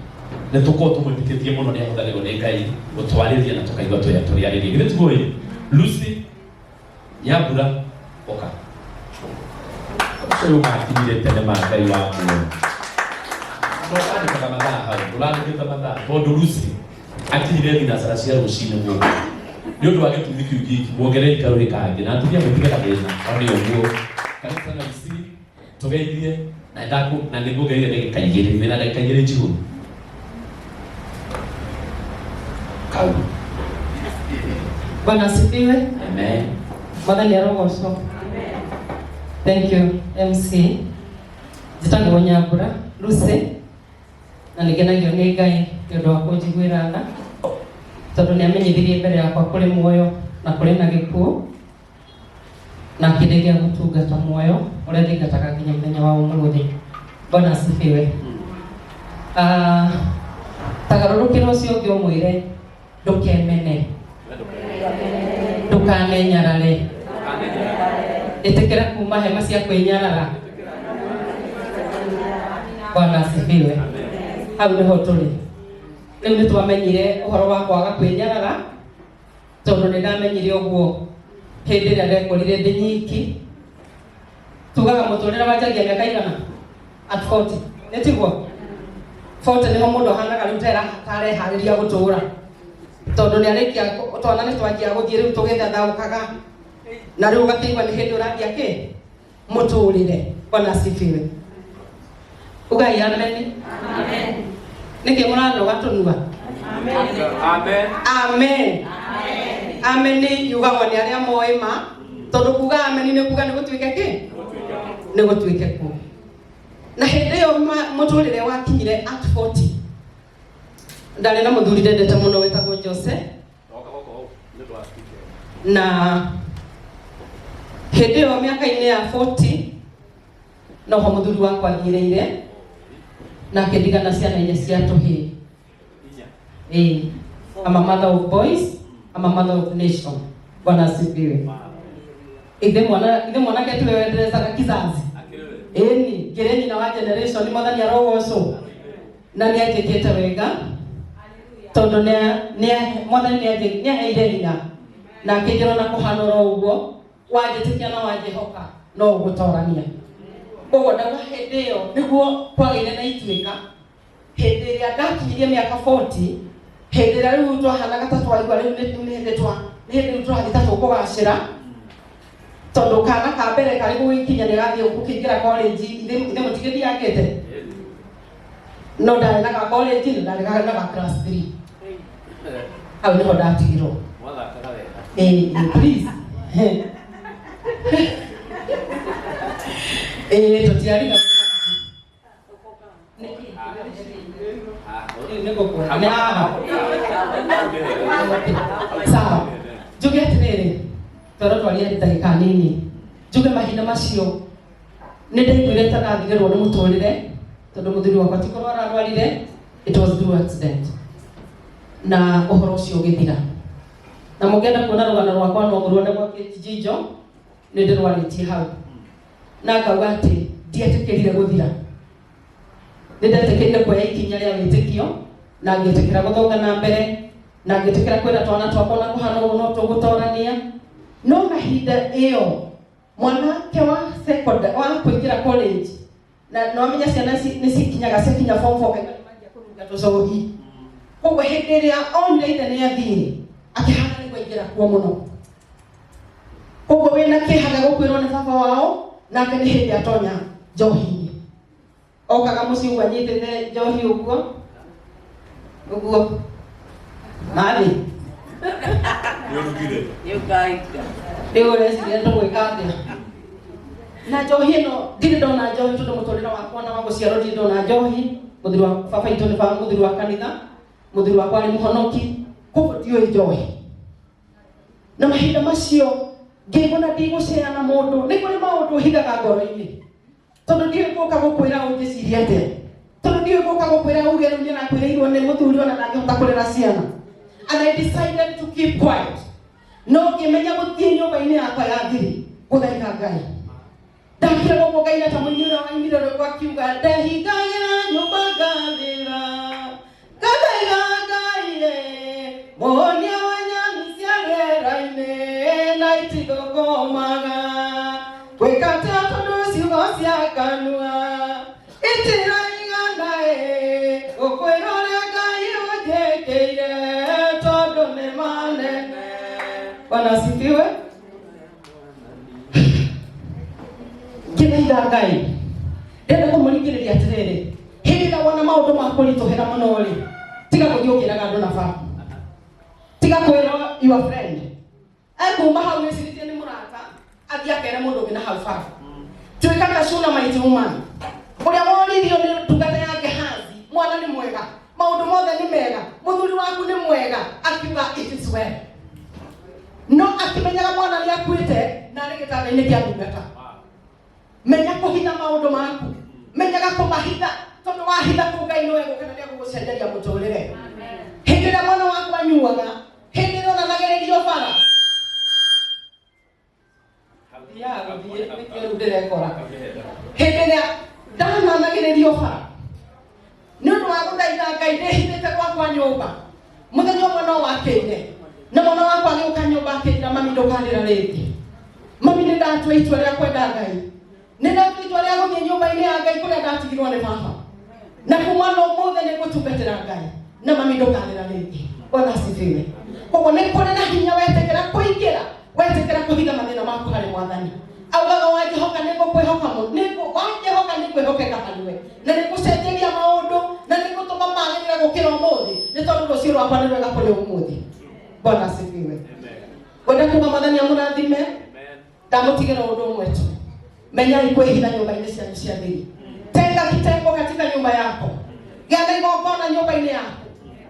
ne tuko tumutikitie muno ni ahutharirwo ni Ngai gutwaririria na tukaigua turiaririe githe tugoi Lucy Nyambura oka Uyu makinyire tene makai waku. Nokani kama mathaa, ulani kita mathaa. Tondu Lucy akinyire thinacara cia rucini guku. Ni undu wa gĩtũmi kĩu gĩkĩ muongerere ikarũrĩ kangĩ na atumia mũtige thĩna. Oni ũguo. Kanisa na Lucy tugeithie na ndaku na nĩmuongereire ndagĩka igĩrĩ. Mena ndagĩka igĩrĩ njihũru. Kau. Bwana asifiwe. Amen. Mwathani arogocwo. Amen. Thank you MC. Njĩtagwo Nyambura Lucy na nĩngenagio nĩ Ngai nĩ ũndũ wa kũnjiguĩra tha tondũ nĩ amenyithirie mbere yakwa kũrĩ muoyo na kũrĩ na gĩkuũ na akĩndeithia gũtungata muoyo ũrĩa thingataga nginya mũthenya wa ũmũthĩ. Bwana asifiwe. Tagarũrũkĩra ũcio ũngĩ ũmwĩre ndũkemene, ndũkanenyarare, ĩtĩkĩra kuma hema cia kwĩnyarara. Bwana asifiwe. Hau nĩho tũrĩ. Rĩu nĩ twamenyire ũhoro wa kwaga kwĩnyarara tondũ nĩ ndamenyire ũguo hĩndĩ ĩrĩa ndekorire ndĩ nyiki. Tugaga mũtũrĩre wanjagia mĩaka igana? At 40. Nĩ tiguo? 40 nĩho mũndũ ahanaga rĩu tareharĩria gũtũũra. Tondũ nĩ arĩkia twana nĩ twanjia gũthiĩ rĩu tũgĩthathaũkaga na rĩu ũgakĩigua nĩ hĩndĩ ũrangia kĩ? Mũtũrĩre. Bwana asifiwe. Ugai amen. Amen. Nĩkĩ mũranoga tũnua? Amen. Amen. Amen. Amen nĩ yugagwo nĩ arĩa moĩ ma tondũ kuga amen nĩ kuga nĩ gũtuĩke kĩ? Nĩ gũtuĩke kũ. Na hĩndĩ ĩyo mũtũrĩre wakinyire at 40. Ndarĩ na mũthuri ndendete mũno wetagwo Jose. Na hĩndĩ ĩyo mĩaka-inĩ ya 40 noho mũthuri wakwa athiĩrĩire na akĩndigana ciana inya cia tũhĩĩ. I'm a mother of boys, I'm a mother of nation. Bwana asifiwe. Ithe mwanake tiwe wenderezaga kizazi. Ĩni ngĩrĩ nyina wa generation mwathani arogocwo na nĩ anjĩkĩte wega tondũ mwathani nĩ aheire hinya na akĩnjĩra na kũhana oro ũguo wanjĩtĩkia na wanjĩhoka no ũgũtorania. Ũguo ndauga hĩndĩ ĩyo nĩguo kwagĩire na ituĩka hĩndĩ ĩrĩa ndakinyirie mĩaka 40 hĩndĩ ĩrĩa rĩu twahanaga ta twaigua rĩu nĩ hĩndĩ tũrathiĩ ta tũkũgacĩra tondũ kana ka mbere karĩ gũgĩkinya nĩ gathiĩ gũkĩingĩra college ithe mũtigĩthiangĩte no ndarĩ na ka college na ndarĩ na ka class 3 hau nĩho ndatigirwo. Please tũtiariga sawa njuge atĩrĩrĩ tondũ twaria ndagĩka nini njuge mahinda macio nĩ ndaiguire ta ndathigĩrwo nĩ mũtũrĩre tondũ mũthuri wakwa ti korwo ararwarire, it was through accident na ũhoro ũcio ũgĩthira. Na mũngĩenda kuona rũgano rwakwa no mũruone gwa Kijinjo nĩ ndĩrwarĩtie hau na ngauga atĩ ndietĩkĩrire gũthira. Nĩ ndetĩkĩrire kuoya ikinya rĩa wĩtĩkio na ngĩtĩkĩra gũthonga na mbere na ngĩtĩkĩra kwĩra twana twakwa na kũhana ũguo no tũgũtorania. No mahinda ĩyo mwanake wa secondary wa kũingĩra college na no amenya ciana nĩ cikinyaga cikinya form 4 kaingĩ manjia kũrunga tũcohi. Koguo hĩndĩ ĩrĩa onire ithe nĩ athire akĩhana nĩ kũingĩra kuo mũno. Koguo wĩna kĩhaga gũkwĩrwo nĩ baba wao nake nĩ hĩndĩ atonya njohi-inĩ. Okaga mũciĩ ũguo anyitĩte njohi ũguo nathi rĩu ũreciria ndũgwĩka atĩa na njohi ĩno ndirĩ ndona njohi tondũ mũtũrĩre wakwa na wa gũciarwo ndirĩ ndona njohi. Mũthuri wa baba itũ nĩ baba mũthuri wa kanitha, mũthuri wakwa nĩ mũhonoki, koguo ndiũĩ njohi. Na mahinda macio ngĩigua ndigũceana mũndũ nĩ kũrĩ maũndũ higaga ngoro-inĩ tondũ ndiũĩ gũka gũkwĩra ũngĩciria atĩa, tondũ ndiũĩ gũka gũkwĩra uge rĩu nĩ nakwĩrĩirwo nĩ mũthuri ona ndangĩhota kũrera ciana. And I decided to keep quiet. No ngĩmenya gũthiĩ nyũmba-inĩ yakwa ya thiri gũthaitha Ngai. Ndakire gũkũ Ngai na ta mũini ũrĩa wainire rwĩmbo akiuga ndehingagĩra nyũmba ngathĩra ngathaitha Ngai mũhonia wa nyamũ cia rĩera-inĩ na itigũkũmaga gwĩka atĩa tondũ ciugo cia Witira inganae okwirore Ngai ujekeire tondu ni manene. Bwana asifiwe. Kĩrĩa Ngai ndenda kũmũringĩrĩria atĩrĩrĩ, hĩndĩ ĩrĩa wona maũndũ ma kũritũhĩra mũno rĩ, tiga gũthiũkĩraga andũ na baba, tiga kwĩrwo your friend ekuma hau wĩcirĩtie nĩ mũrata athiĩ akere mũndũ ũngĩ na hau baba. Tuĩka ta Shunammite woman ũrĩa woririo nĩ ndungata ya Gehazi, mwana nĩ mwega, maũndũ mothe nĩ mega, mũthuri waku nĩ mwega, akiuga it is well. No akimenyaga mwana nĩ akuĩte na arĩ gĩtanda-inĩ kĩa ndungata. Menya kũhitha maũndũ maku, menyaga kũmahitha, tondũ wahitha kũu Ngai nĩwe gũkena nĩ agũgũcenjeria mũtũrĩre. Hĩndĩ ĩrĩa mwana waku anyuaga, hĩndĩ ĩrĩa onanagĩrĩrio bara, hĩndĩ ĩrĩa ndananagĩrĩrio bara, nĩ ũndũ wa gũthaitha Ngai ndĩhithĩte gwakwa nyũmba, mũthenya ũmwe no wakĩire, na mwana wakwa agĩũka nyũmba akĩnjĩra, mami ndũkanĩra rĩngĩ, mami nĩ ndatua itua rĩa kwenda Ngai, nĩ ndatua itua rĩa gũthiĩ nyũmba-inĩ ya Ngai kũrĩa ndatigirwo nĩ baba, na kuma no mũthĩ nĩ ngũtungatĩra Ngai, na mami ndũkanĩra rĩngĩ. Bwana asifiwe. Koguo nĩ kũrĩ na hinya wetĩkĩra kũingĩra, wetĩkĩra kũhitha mathĩna maku harĩ Mwathani. Augaga wangĩhoka nĩ ngũkwĩhoka wangĩhoka nĩ kwĩhokeka harĩwe, na nĩ gũcenjeria maũndũ, na nĩ gũtũma magĩrĩre gũkĩra ũmũthĩ, nĩ tondũ rũciũ rwakwa nĩ rwega kũrĩ ũmũthĩ. Bwana asifiwe. Kwenda kuuga Mwathani amũrathime, ndamũtigĩra ũndũ ũmwe tu, menyai kwĩhitha nyũmba-inĩ cianyu cia thiri. Tenga kitengo katika nyumba yako, gĩatha igongona nyũmba-inĩ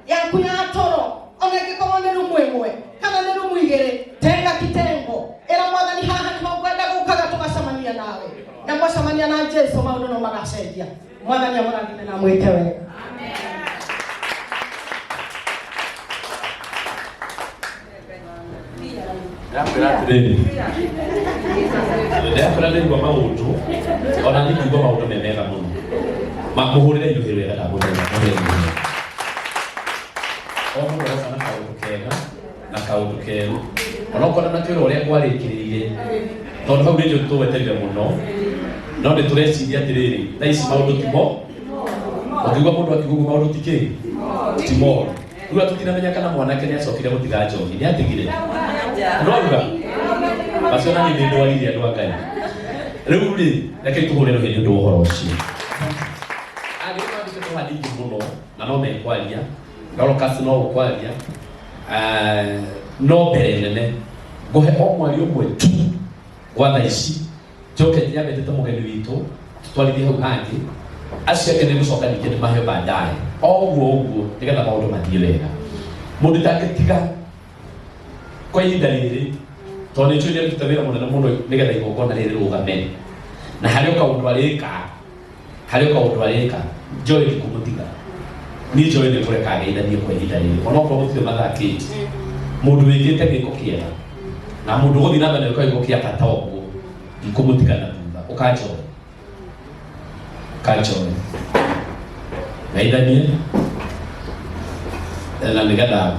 yaku ya toro, ona ĩngĩkorwo nĩ rumu ĩmwe kana nĩ rumu igĩrĩ, tenga kitengo, ĩra Mwathani haha nĩho ngwenda gũkaga tũgacemania nawe, na mwacemania na Jesũ maũndũ no magacenjia. Mwathani amũrathime na mwĩke wega. Ndakora nĩgua maũndũ, ona nĩ kuigua maũndũ me mega mũno, makũhũrĩre iruhĩ wega ndamũrĩra. O mũndũ oka na kaũndũ kega na kaũndũ keru, ona okorwo na kĩro ũrĩa kwarĩkĩrĩire, tondũ hau nĩnjũ tũweterire mũno, no nĩ tũreciria atĩrĩrĩ, thaa ici maũndũ timo, ũngĩigua mũndũ akiuga maũndũ tikĩ timo, rĩu tũtinamenya kana mwanake nĩ acokire gũtiga njohi, nĩ atigire noruga acio na nĩ ndwarire andũ a Ngai. Rĩu rĩ, reke tũhũrĩre hĩndĩ ũndũ ũhoro ũcio. Angĩkorwo andĩkĩtwo hadithi mũno na no mekwaria, Dorcas no gũkwaria, no mbere nene ngũhe o mwari ũmwe tu gwa thaa ici, njoke nyambĩte mũgeni witũ tũtwarithie hau hangĩ, acio angĩ nĩ gũcoka ningĩ nĩmahe baadaye, o ũguo nĩgetha maũndũ mathiĩ wega. Mũndũ ndangĩtiga kwa ihinda rĩrĩ, tondũ nĩ njũĩ nĩarutĩte wĩra mũnene mũno nĩgetha igongona rĩrĩ rĩrũgame, na harĩ ũkaũndũ arĩka njoĩ nĩ kũmũtiga, niĩ njoĩ nĩ kũreka ageithanie kwa ihinda rĩrĩ, onokorwo gũtirĩ mathakĩte, mũndũ wĩkĩte gĩko kĩega na mũndũ gũthiĩ na mbere gwĩka gĩko kĩa bata ũguo, ndikũmũtiga na thutha, ũkanjoe geithanie na nĩgetha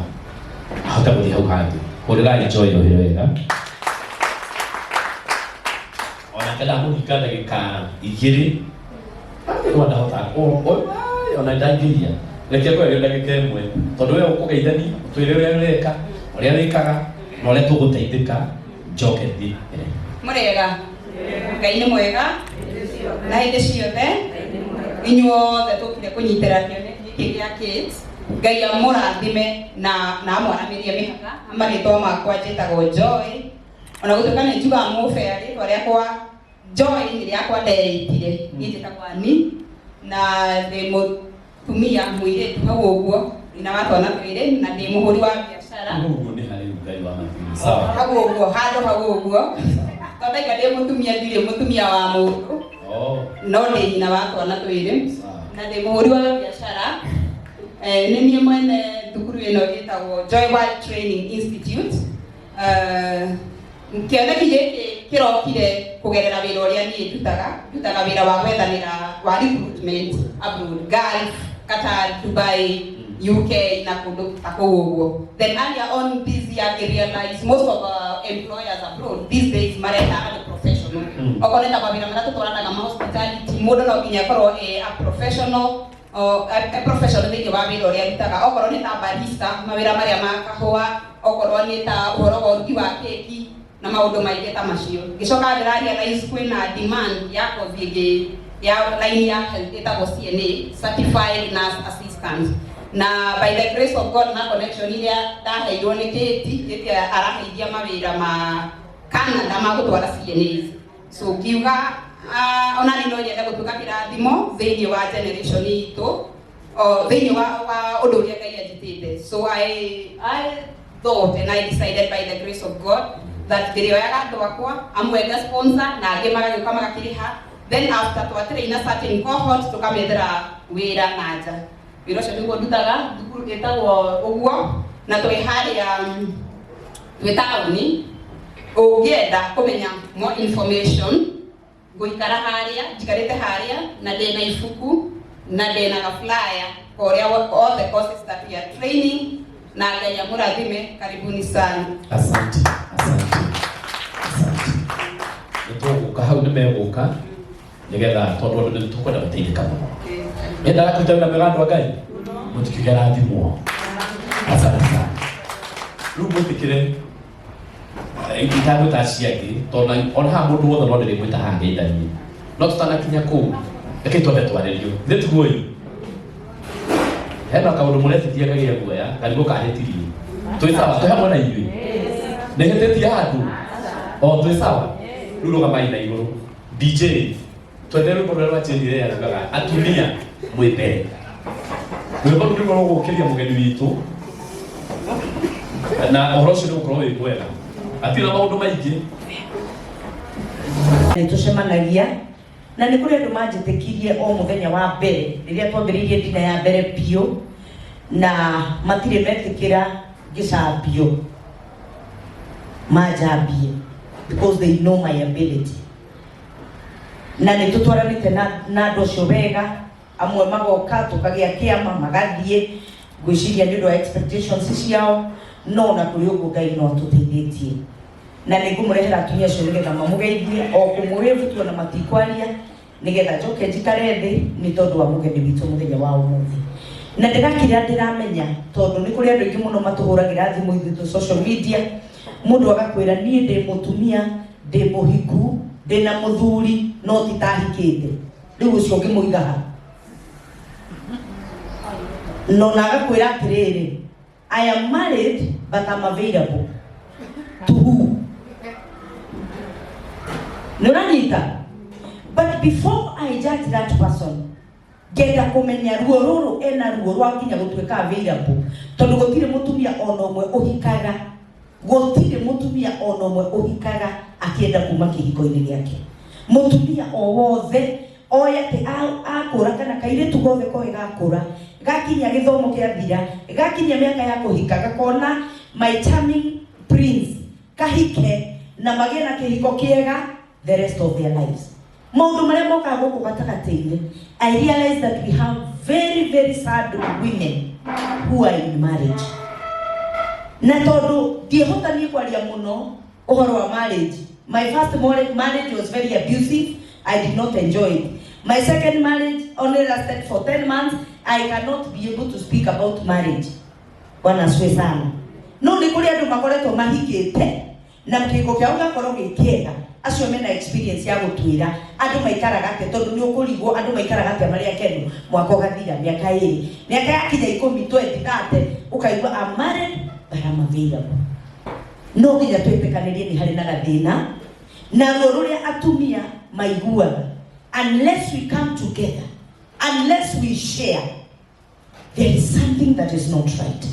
ahote gũthiĩ hau hangĩ. Hũrĩrai njoe rũhĩ wega. Ona kada mũhika ndagĩka igĩrĩ, no ndahota ona ndangĩria, reke kwerio ndagĩka ĩmwe, tondũ we ũkũgeithania ũtwĩre ũrĩa wĩreka, ũrĩa wĩkaga na ũrĩa tũgũteithĩka, njoke thiĩ. Mũrega, Ngai nĩ mwega na hĩndĩ ciothe, inyuothe tũkire kũnyitĩra kĩoneki gĩkĩ gĩa Kids. Ngai amũrathime na amwaramĩrie mĩhaka, marĩtwa makwa njĩtagwo Joy, ona gũtuĩka nĩ njugaga mũbea rĩtwa rĩakwa Joy nĩ rĩakwa ndeĩtire, niĩ njĩtagwo Ani, na ndĩ mũtumia mũirĩtu hau ũguo, na watwana twĩrĩ, na ndĩ mũhũri wa biacara. Ũguo nĩ harĩ Ngai wa mathiri. Sawa. Hau ũguo, handũ hau ũguo, tondũ ndaika ndĩ mũtumia ndirĩ mũtumia wa mũndũ, no ndĩ nyina wa twana twĩrĩ, na ndĩ mũhũri wa biacara. Nĩ niĩ mwene thukuru ĩno ĩtagwo Joy World Training Institute. Kĩoneki gĩkĩ kĩrokire kũgerera wĩra ũrĩa niĩ ndutaga wĩra wa gwethanĩra wa recruitment abroad, Gulf, Qatar, Dubai, UK na kũndũ ta kũu ũguo. Then earlier on this year I realized most of our employers abroad these days marenda andũ professional. okoreta mawira mara tutwaranaga ma hospitality mundu no nginya korwo a professional a professional thĩinĩ wa wĩra ũrĩa arutaga, okorwo nĩ ta barista mawĩra marĩa ma kahũa, okorwo nĩ ta ũhoro wa ũrugi wa keki na maũndũ maingĩ ta macio. Ngĩcoka ndĩrarealize kwĩna demand ya kothi ĩngĩ ya line ya health ĩtagwo CNA, Certified Nurse Assistant, na by the grace of God na connection iria ndaheirwo nĩ Kĩti araheithia mawĩra ma Canada ma gũtwara CNAs. So ngiuga ona nĩ no nyende gũtuĩka kĩrathimo thĩinĩ wa generation itũ, thĩinĩ wa ũndũ ũrĩa Ngai anjĩtĩte. So I thought and I decided by the grace of God that ndĩrĩoyaga andũ akwa amwe nga sponsor na angĩ magagĩũka magakĩrĩha, then after twatrain a certain cohort tukamethera wĩra na nja. Wĩra ũcio nĩguo ndutaga thukuru ĩtagwo ũguo, na twĩ harĩa twĩ taũni. Ũngĩenda kũmenya more information ngũikara harĩa, njikarĩte harĩa na ndĩna ibuku na ndĩna ga flyer kũrĩa all the courses that we are training, na Ngai amũrathime. Karibuni sana. Asante. Nĩtũgũka hau nĩmegũka nĩgetha tondũ andũ nĩtũkwenda gũteithĩka mũno. Nĩendaga kũruta wĩra mwega andũ a Ngai, mũtikĩrathimwo. Asante sana. Rĩu mwĩtĩkĩre itagwĩta ciangĩ tondũ ona haha mũndũ wothe no ndĩrĩmwĩta haha ngeithanie, no tũtanakinya kũu reke twambe twarĩrio. Nĩ tiguoĩ hena kaũndũ mũretĩtia kagĩa guoya karigũ kahĩtirie. Twĩ sawa, twĩ hamwe na inyuĩ? Nĩhĩtĩtie handũ? Twĩ sawa? Rĩu rũgamai na igũrũ. DJ twende rwĩmbo rũrĩa rwacĩnire yarugaga atumia mwĩ mbere. Rwĩmbo rũu nĩruo rũgũkĩria mũgeni witũ na ũhoro ũcio nĩũgũkorwo wĩ mwega. Atira maũndũ maingĩ nĩtũcemanagia na nĩ kũrĩ andũ manjĩtĩkirie o mũthenya wa mbere rĩrĩa twambĩrĩirie ndina ya mbere biũ, na matirĩ metĩkĩra ngĩcambio, manjambie because they know my ability. Na nĩtũtwaranĩte na andũ acio wega, amwe magoka tũkagĩa kĩama magathiĩ, ngwĩciria nĩ ũndũ wa expectations ciao, no na kũrĩ ũguo Ngai no atũteithĩtie. Na nĩngũmũrehera atumia acio nĩgetha mamũgeithie, o kũmũrĩbu tuona matikwaria nĩgetha njoke njikare thĩ nĩ tondũ wa mũgeni witũ mũthenya wa ũmũthĩ. Na ndĩrakĩrĩa ndĩramenya tondũ nĩ kũrĩ andũ aingĩ mũno matũhũragĩra thimũ ithuĩ social media, mũndũ agakwĩra niĩ ndĩ mũtumia, ndĩ mũhiku, ndĩna mũthuri no titahikĩte. Rĩu ũcio ngĩmũiga ha? No na agakwĩra atĩrĩrĩ, I am married but I'm available. To who? Nonanita. But before I judge that person, ngenda kũmenya ruo rũrũ ena ruo rwa nginya gũtuĩka available. Tondũ gũtirĩ mũtumia ona ũmwe ũhikaga, gũtirĩ mũtumia ona ũmwe ũhikaga akĩenda kuma kĩhiko-inĩ gĩake. Mũtumia o wothe oya atĩ akũra kana kairĩtu gothe koe gakũra, gakinya gĩthomo kĩathira, gakinya mĩaka ya kũhika, gakona my charming prince, kahike na magĩe na kĩhiko kĩega the rest of their lives. Maũndũ marĩa mokaga gũkũ gatagatĩ-inĩ, I realize that we have very very sad women who are in marriage. Na tondũ ndiehotanie kwaria mũno ũhoro wa marriage. My first marriage was very abusive. I did not enjoy it. My second marriage only lasted for 10 months. I cannot be able to speak about marriage. Bwana asifiwe sana. No nĩ kũrĩ andũ makoretwo mahikĩte na kĩhiko kĩao gĩakorwo gĩ kĩega, acio mena experience ya gũtwĩra andũ maikaraga atĩa, tondũ nĩ ũkũrigwo andũ maikaraga atĩa marĩ akenu mwaka ũgathira mĩaka ĩrĩ, mĩaka yakinya 10 20 ũkaigua I'm married but I'm available. No nginya twĩtĩkanĩrie nĩ harĩ na gathĩna na ruo rũrĩa atumia maiguaga. Unless we come together, unless we share, there is something that is not right.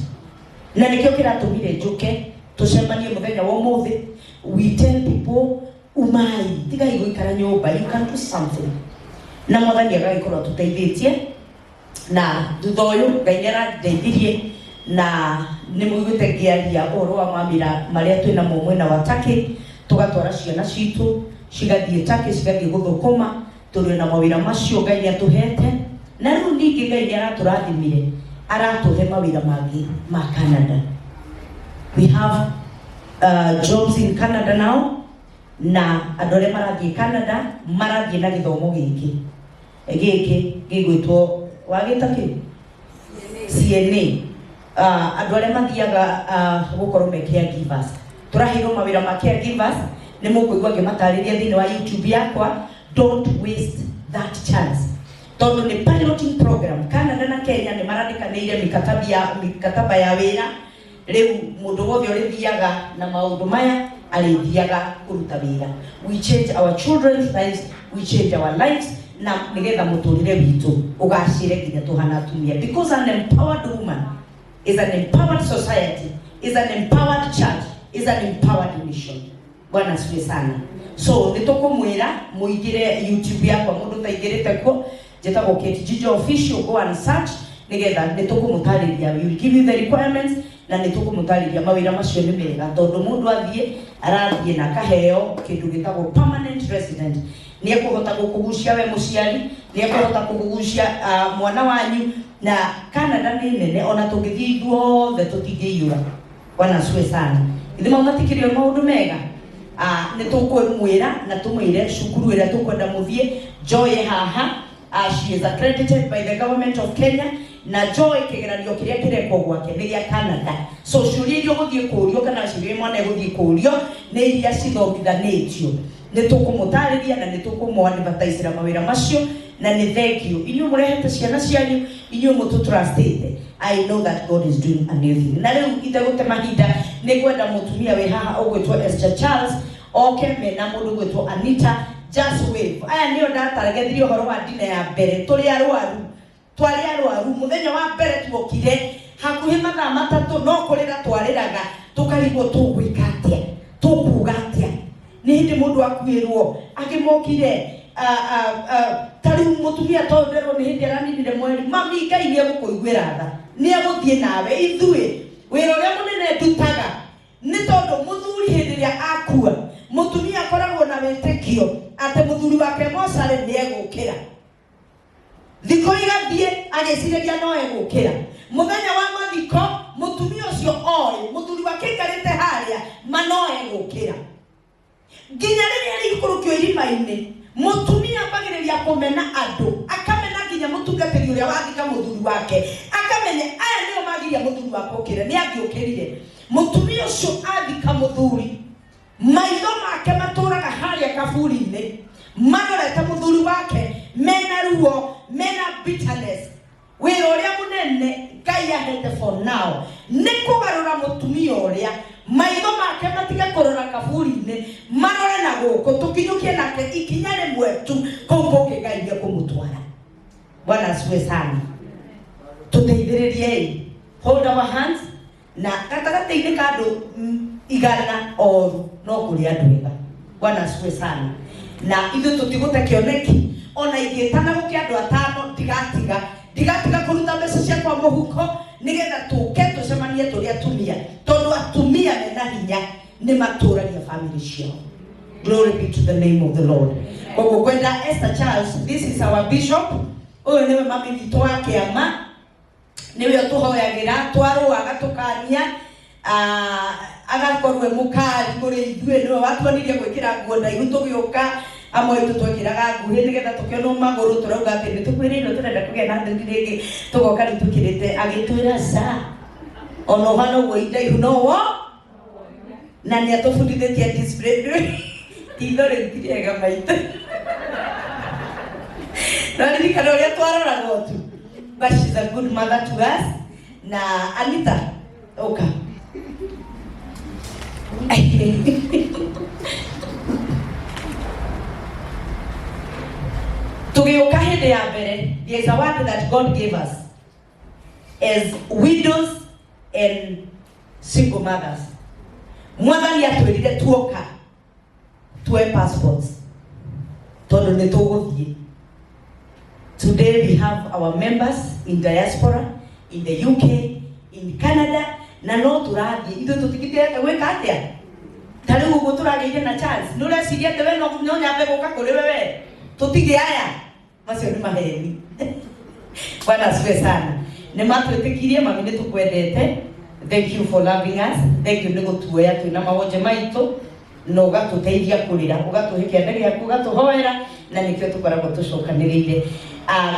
Na nĩkĩo kĩratũmire njũke tũcemanie mũthenya wa ũmũthĩ. We tell people umai tigai gũikara nyũmba, you can do something. Na mwathani agagĩkorwo tũteithĩtie, na thutha ũyũ Ngai nĩarandeithirie na nĩmũiguĩte ngĩaria ũhoro wa mamĩra marĩa twĩna mo mwena wa Turkey, tũgatwara ciana citũ cigathiĩ Turkey cigathiĩ gũthũkũma, tũrĩ na mawĩra macio Ngai nĩatũhete. Na rĩu ningĩ Ngai nĩaratũrathimire aratũhe mawĩra mangĩ ma Canada. We have jobs in Canada now. na andũ arĩa marathiĩ Canada marathiĩ na gĩthomo gĩkĩ gĩgwĩtwo wagĩta kĩ CNA. Andũ arĩa mathiaga gũkorwo me caregivers, tũraheirwo mawĩra ma caregivers, nĩ mũkũigua ngĩmatarĩria thĩinĩ wa YouTube yakwa. Don't waste that chance. Tondũ nĩ piloting program. Canada na Kenya nĩ marandĩkanĩire mikataba ya wĩra. Rĩu mũndũ wothe ũrĩthiaga na maũndũ maya arĩthiaga kũruta wĩra. We change our children's lives, we change our lives, na nĩgetha mũtũrĩre witũ ũgacĩre nginya tũhana atumia. Because an empowered woman is an empowered society, is an empowered church, is an empowered nation. Bwana asifiwe sana. So nĩtũkũmwĩra mũingĩre YouTube yakwa, mũndũ taingĩrĩte kuo njĩtagwo Kate Jijo official, go and search, nĩgetha nĩtũkũmũtarĩria, we will give you the requirements, na nĩtũkũmũtarĩria mawĩra macio nĩ mega, tondũ mũndũ arathiĩ na kaheo kĩndũ gĩtagwo permanent resident. Nĩekũhota gũkũgucia we mũciari, nĩekũhota kũgucia mwana wanyu, na Canada nĩ nene, ona tũngĩthiĩ ithuothe tũtingĩiyũra. Bwana asifiwe sana. Ithe matikĩrio maũndũ mega. Nĩtũkwĩmwĩra na tũmwĩre cukuru ĩrĩa tũkwenda mũthiĩ, Joy haha. She is accredited by the government of Kenya, na Joy kĩgeranio kĩrĩa kĩrekwo gwake nĩ gĩa Canada. So ciũria iria ũgũthiĩ kũũrio kana ciũria mwana egũthiĩ kũũrio nĩ iria cithomithanĩtio. Nĩtũkũmũtarĩria na nĩtũkũmũ-advertise mawĩra macio, na nĩ thank you. Inyuĩ mũrehete ciana cianyu, inyuĩ mũtũtrustĩte. I know that God is doing a new thing. Na rĩu itegũte mahinda nĩ kwenda mũtumia wĩ haha ũgwĩtwo Esther Charles oke mena mũndũ ũgwĩtwo Anita. Just wave. Aya nĩo ndataragethire ũhoro wa ndine ya mbere. Twarĩ arwaru mũthenya wa mbere tuokire hakuhĩ mathaa matatũ, no kũrĩra twarĩraga tũkarigwo tũgwĩka atĩa, tũkuga atĩa. Nĩ hĩndĩ mũndũ akuĩrwo agĩmokire tarĩu mũtumia tonderwo nĩ hĩndĩ araninire mweri, mami Ngai nĩegũkũiguĩra tha, nĩegũthiĩ nawe. Ithuĩ wĩra ũrĩa mũnene ndutaga nĩ tondũ mũthuri hĩndĩ ĩrĩa akua, mũtumia akoragwo na wĩtĩkio atĩ mũthuri wake Mosare nĩegũkĩra. Thiko igathiĩ agĩcirĩria no egũkĩra. Mũthenya wa mathiko mũtumia ũcio oĩ mũthuri wake aikarĩte harĩa ma no egũkĩra. Nginya rĩrĩa arĩikũrũkio irima-inĩ, mũtumia ambagĩrĩria kũmena andũ, akamena nginya mũtungatĩri ũrĩa wathika mũthuri wake, akamenya aya nĩo magiria mũthuri wake ũkĩre, nĩangĩũkĩrire. Mũtumia ũcio athika mũthuri, maitho make matũraga harĩa kaburi-inĩ, marorete mũthuri wake, mena ruo, mena bitterness. Wĩra ũrĩa mũnene Ngai ahete for now nĩ kũgarũra mũtumia ũrĩa maitho make matige kũrora kaburi-inĩ, marore na gũkũ, tũkinyũkie nake ikinya rĩmwe tu kũu kũngĩ Ngai nĩekũmũtwara. Bwana asifiwe sana. Tũteithĩrĩriei, hold our hands, na gatagatĩ-inĩ ka andũ igana oru no kũrĩ andũ ega. Bwana asifiwe sana. Na ithuĩ tũtigũte kĩoneki, ona ingĩtana gũkĩ andũ atano ndigatiga kũruta mbeca ciakwa mũhuko nĩgetha tũke tũcemanie tũrĩ atumia, tondũ atumia mena hinya nĩ matũragia family ciao. Glory be to the name of the Lord. Koguo kwenda Esther Charles, this is our bishop. Ũyũ nĩwe mami witũ wa kĩama, nĩwe tũhoyagĩra, twarũaga tũkania, agakorwo mũkari kũrĩ ithuĩ, nĩwe watuonirie gwĩkĩra nguo ndaihu tũgĩũka, amwe itũ twekĩraga nguhĩ nĩgetha tũkĩonwo magũrũ, tũrauga atĩ nĩtũkwĩrĩirwo tũrenda kũgĩa na nduthi rĩngĩ, tũgoka rĩu tũkĩrĩte, agĩtwĩra ca ona ũhana ũguo indaihu nowo, na nĩatũbundithĩtie display. Itho rĩu ti rĩega maitũ, no ririkana ũrĩa twaroragwo tu. But she's a good mother to us. Na Anita, oka. Tugĩũka hĩndĩ ya mbere, there is a word that God gave us as widows and single mothers. Mwathani atwĩrire tuoka tuwe passports tondũ nĩ tũgũthiĩ. Today we have our members in diaspora, in the UK, in Canada, na no tũrathiĩ ithuĩ tũtigithĩte gwĩka atĩa. Tarĩu ũguo tũragĩire na chance, nĩũreciria atĩ we no nyambe gũka kũrĩ we, tũtige aya macio nĩ maheni. Bwana asifiwe sana. Nĩ matwĩtĩkirie, mami nĩtũkwendete. Thank you for loving us. Thank you nĩ gũtuoya twĩna mawonje maitũ. no gatuteithia kurira ugatuhe kiande giaku ugatuhoera na nikio tukoragwo tucokanirire.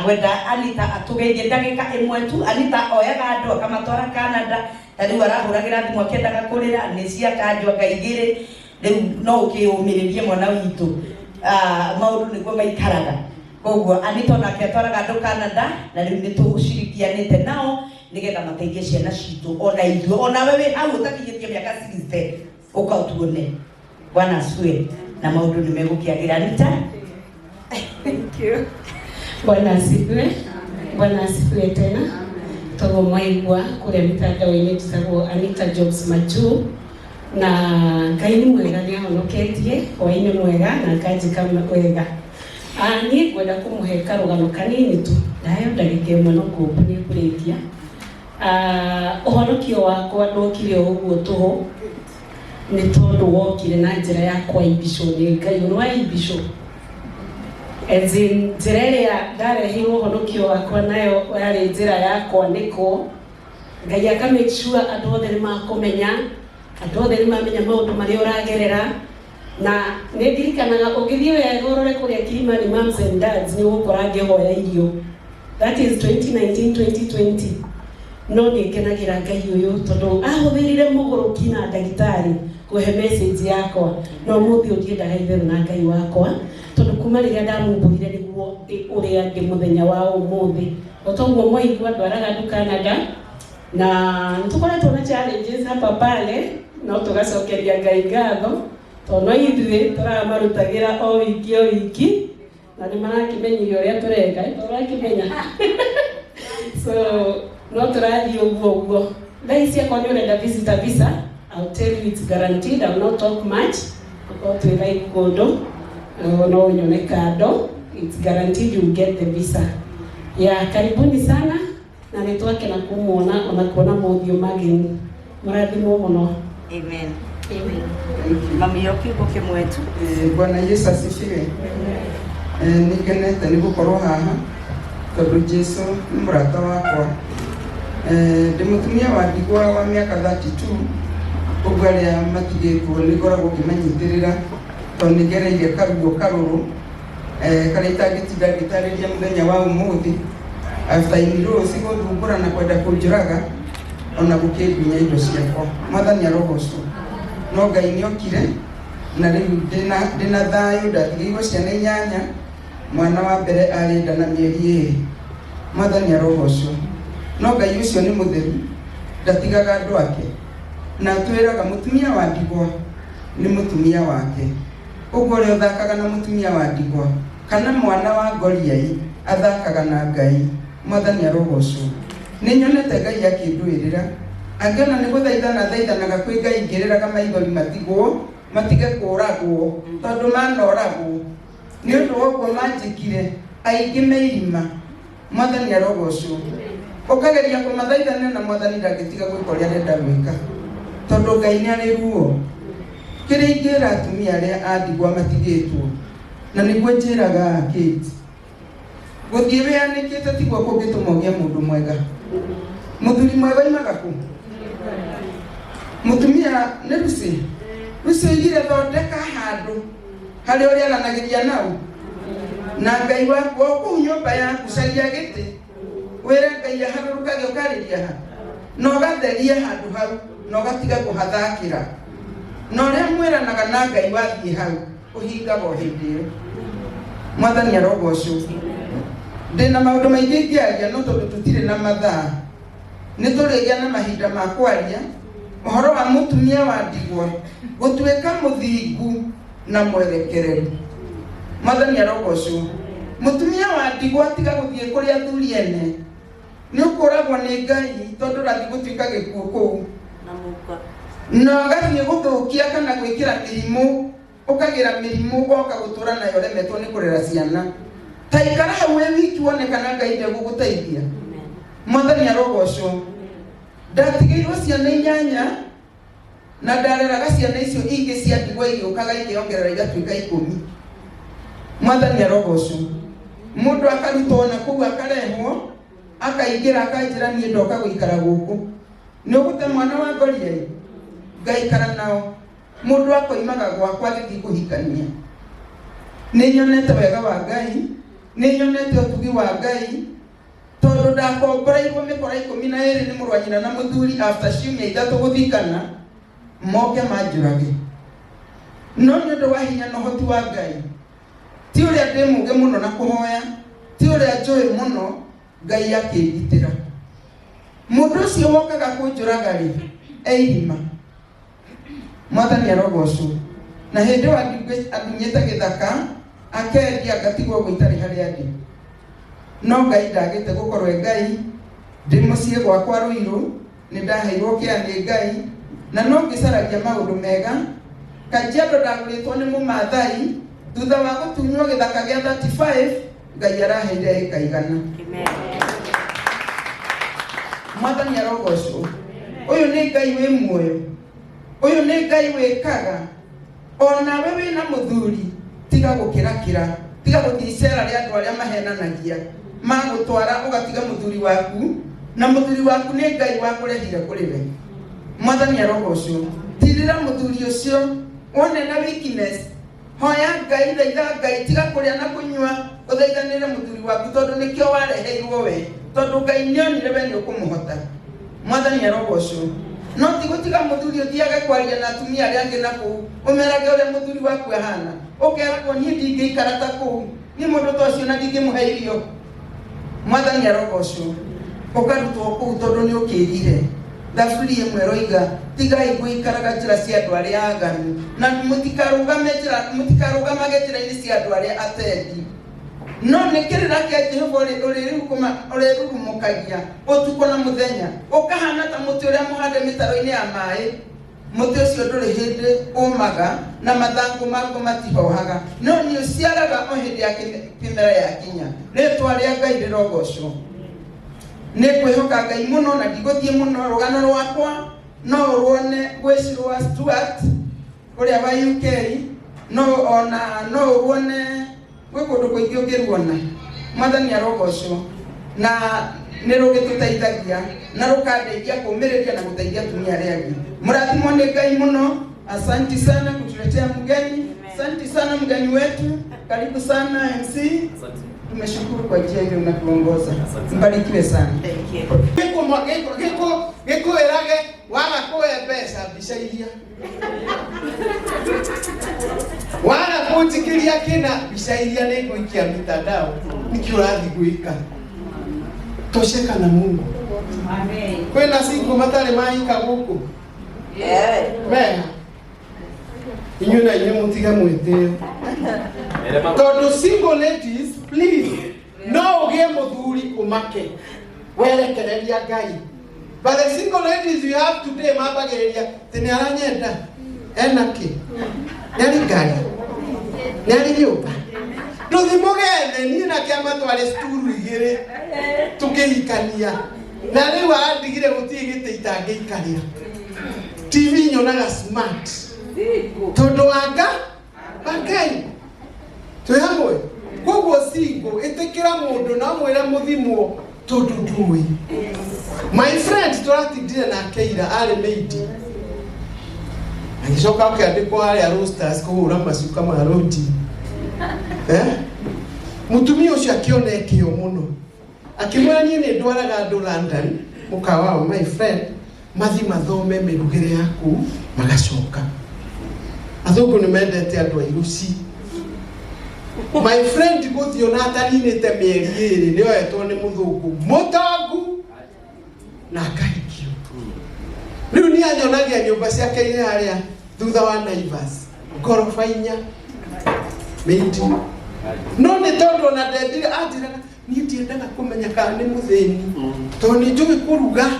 Gwenda Anita atugeithie ndagika imwe tu. Anita oyaga andu akamatwara Canada, tariu arahuragira thimu akiendaga kurira ni cia kanjwa ngaigire riu no ukiumiririe mwana witu maundu niguo maikaraga. Koguo Anita onake atwaraga andu Canada na riu nitugucirikianite nao nigetha mateithie ciana citu ona ithuo ona wewe hau utakinyitie miaka 60 ukautuone. Bwana asifiwe na maundu nimegukiagira Anita. Thank you. Bwana asifiwe. Bwana asifiwe tena. Togo mwaigwa kule mtandao-ini tutagwo Anita Jobs Majuu na Ngai ni mwega ni ahonoketie hwaini mwega na kanjika wega. Ni ngwenda kumuhe karugano kanini tu nayo ndagika imwe no kumbu ni kuritia. Uhonokio wakwa ndokire uguo tuho ni tondu wokire na njira ya kwaibisho ni Ngai no waibisho. Njira ĩrĩa ndarehirwo ũhonokio wakwa nayo yarĩ njĩra ya kwanĩkwo. Ngai aka make sure andũ othe nĩ makũmenya, andũ othe nĩ mamenya maũndũ marĩa ũragerera. Na nĩ ndirikanaga ũngĩthiĩ wega ũrore kũrĩa Kilimani Moms and Dads nĩ ũgũkora ngĩhoya irio. That is 2019-2020. No nĩ ngenagĩra Ngai ũyũ tondũ ahũthĩrire mũgũrũki na ndagĩtarĩ kũhe message yakwa. No mũthĩ ũthiendaga itherũ na Ngai wakwa tondu kuma riria ndamumbũrire niguo uria ndi muthenya wa umuthi. Otoguo mwaigua ndwaraga andu Canada na nitukoretwo na challenges hapa pale no tugacokeria Ngai ngatho tondu ithuĩ tũramarutagira o wiki na nĩ marakĩmenyire ũrĩa tũreka tũrakĩmenya. So no tũrathiĩ ũguo. Thaa ici akwa nĩ ũrenda visitor visa, I'll tell you it's guaranteed. I will not talk much because we like kũndũ no nyone kado. It's guaranteed you get the visa. Karibuni sana na nitwake na kumuona ona kuona maũthiũ mageni. Mũrathimwo mũno. Amen. Amen. Mami yoki uko mwetu. Bwana Yesu asifiwe. Nikenete nĩ gũkorwo haha tondũ Jesu nĩ mũrata wakwa. Ndĩ mũtumia wa ndigwa wa mĩaka 32 ũguo arĩa matigĩtwo nĩ ngoragwo ngĩmanyitĩrĩra tondũ nĩ ngereire karuo karũrũ karĩa itangĩtinda ngĩtarĩria mũthenya wa ũmũthĩ after inirosi gũthumbũra na kwenda kũnjũraga ona gũkĩngunya indo ciakwa. Mwathani arogocwo. No Ngai nĩokire na rĩu ndĩna thayũ ndatigĩirwo ciana 8, mwana wa mbere arĩ nda na mĩeri 2. Mwathani arogocwo. No Ngai ũcio nĩ mũtheru ndatigaga andũ ake na twĩraga mũtumia wa ndigwa nĩ mũtumia wake. Ũguo rĩo thakaga na mũtumia wa ndigwa kana mwana wa ngoriai athakaga na Ngai. Mwathani arogocwo. Nĩ nyonete Ngai akĩndũĩrĩra angĩona nĩ gũthaithana thaithanaga kwĩ Ngai ngĩrĩraga maithori matige kũragwo tondũ manoragwo nĩ ũndũ wa ũguo manjĩkire aingĩ meirima. Mwathani arogocwo. Ũkageria kũmathaithania na Mwathani ndangĩtiga gwĩka ũrĩa arenda gwĩka tondũ Ngai nĩ arĩ ruo. Kĩrĩa ingĩra atumia arĩa a ndigwa matigĩtwo na nĩguo njĩraga Kate, gũthiĩ wĩanĩkĩte tiguo kũngĩtũma ũgĩe mũndũ mwega. Mũthuri mwega oimaga kũ? Mũtumia nĩ Lucy oigire thondeka handũ harĩa ũrĩaranagĩria nao na Ngai waku kũu nyũmba yaku caria gĩtĩ wĩre Ngai aharũrũkage ũkarĩria ha na ũgatheria handũ hau na ũgatiga kũhathakĩra na ũrĩa mwĩranaga na Ngai wathiĩ hau ũhingaga o hĩndĩ ĩyo. Mwathani arogocwo. Ndĩna maũndũ maingĩ ingĩaria no tondũ tũtirĩ na mathaa nĩ tũrĩgĩa na mahinda ma kwaria ũhoro wa mũtumia wa ndigwa gũtuĩka mũthingu na mwerekereru. Mwathani arogocwo. Mũtumia wa ndigwa tiga gũthiĩ kũrĩ athuri ene nĩ ũkũragwo nĩ Ngai tondũ ũrathiĩ gũtuĩka gĩkuũ kũu na ũgathiĩ gũthũkia kana gwĩkĩra mĩrimũ ũkagĩra mĩrimũ ũgoka gũtũra nayo remetwo nĩ kũrera ciana. Ta ikara hau wiki wone kana Ngai ndegũgũteithia. Mwathani arogocwo. Ndatigĩirwo ciana 8 na ndareraga ciana icio ingĩ cia ndigwa igĩũkaga ikĩongerera igatuĩka 10. Mwathani arogocwo. Mũndũ akarutwo na kũu akarehwo akaingĩra akanjĩra niĩ ndoka gũikara gũkũ. Nĩ ũgũte mwana wa ngoriai ngaikara nao mundu akoimaga gwakwa agithii kuhikania. Ni nyonete wega wa Ngai, ni nyonete utugi wa Ngai, tondu ndakomboreirwo mikora 12 ni murwa nyina na muthuri after ciumia 3 guthikana moke manjurage. No nĩ ũndũ wa hinya na ũhoti wa Ngai, ti ũrĩa ndĩ mũũgĩ mũno na kũhoya, ti ũrĩa njũĩ mũno, Ngai akĩngitĩra. Mũndũ ũcio wokaga kũnjũraga-rĩ, irima. Mwathani arogocwo. Na hĩndĩ ĩyo athinyĩte gĩthaka, akendia ngatigwo ũguo itarĩ harĩa ndĩ. No Ngai ndagĩte gũkorwo e Ngai, ndĩ mũciĩ gwakwa Rũirũ, nĩ ndaheirwo kĩa nĩ Ngai, na no ngĩcaragia maũndũ mega. Kajiado ndagũrĩtwo nĩ Mũmaathai, thutha wa gũtunywo gĩthaka gĩa 35, Ngai araheire ĩka 100. Amen. Mwathani arogocwo. Ũyũ nĩ Ngai wĩ muoyo. Ũyũ nĩ Ngai wĩkaga. Onawe wĩna mũthuri, tiga gũkĩrakĩra, tiga gũthiĩ icera rĩa andũ arĩa mahenanagia, magũtwara ũgatiga mũthuri waku, na mũthuri waku nĩ Ngai wakũrehire kũrĩ we. Mwathani arogocwo. Tirira mũthuri ũcio, wone na weakness, hoya Ngai, thaitha Ngai, tiga kũrĩa na kũnyua, ũthaithanĩre mũthuri waku tondũ nĩkĩo wareheirwo we, tondũ Ngai nĩonire we nĩ ũkũmũhota. Mwathani arogocwo. No ti gũtiga mũthuri ũthiage kwaria na atumia arĩa angĩ na kũu, ũmerage ũrĩa mũthuri waku ahana, ũkeragwo niĩ ndingĩikara ta kũu, niĩ mũndũ ta ũcio na ndingĩmũhe irio. Mwathani arogocwo. Ũkarutwo kũu tondũ nĩ ũkĩrire. Thaburi ĩmwe roiga, tigai gũikaraga njĩra cia andũ arĩa aganu, na mũtikarũgamage njĩra-inĩ cia andũ arĩa atendi. No nĩ kĩrĩra kĩa Jehova ũrĩrurumũkagia ũtukũ na mũthenya, ũkahana ta mũtĩ ũrĩa mũhande mĩtaro-inĩ ya maĩ. Mũtĩ ũcio ndũrĩ hĩndĩ ũmaga, na mathangũ maguo matihohaga, no nĩ ũciaraga o hĩndĩ ya kĩmera yakinya. Rĩĩtwa rĩa Ngai rĩrogocwo. Nĩ kwĩhoka Ngai mũno na ndigũthiĩ mũno rũgano rwakwa, no ũruone gwĩcirwo Stuart ũrĩa wa UK, no ũruone gwĩ kũndũ kũingĩ ũngĩruona. Mwathani arogocwo. Na nĩ rũgĩtũteithagia na rũkandeithia kũũmĩrĩria na gũteithia atumia arĩa angĩ. Mũrathimwo nĩ Ngai mũno. Asante sana kutuletea mgeni. Asante sana mgeni wetu. Karibu sana MC. Tumeshukuru kwa njia ile unatuongoza. Mbarikiwe sana. Giko erage wala koe pesa bisaidia. Wala kutikilia kina bisaidia nego ikia mitandao. Nikiurathi gwika. Tosheka na Mungu. Amen. Kwenda siku matare maika guku. Yeah. Mea. Inyuna inye mutiga mweteo. Tondu single ladies, please, no ugie muthuri umake. Werekereria Ngai. But the single ladies you have today mabagereria tene aranyenda enake. Nari Ngai. Nari nyumba. Tuthimugene ni na kiama tware sturu igire. Tukihikania. Na riu andigire gutie gite itangĩikaria. TV nyonaga smart. Tondu wanga Ngai. Twe hamwe. Koguo singo etekera mundu na mwera muthimwo tondu ndui. My friend turatindire na Keira ari maid. Agicoka akiandikwo ari roasters kuhura macuka ma roti. Mutumia ucio akiona ekio muno. Akimwira nie ni ndwaraga andu London mukawa my friend mathi mathome mirugire yaku magacoka. Athungu ni mendete andu airuci. My friend guthio na ataninite mieri iri ni oyetwo ni muthungu mutongu na akaikio. Riu ni anyonagia nyumba ciake ire haria thutha wa Naivas ngorofa 4 miti. No ni tondu na ndendire atiraga ni ndiendaga kumenya kana ni muthini tondu ni njugi kuruga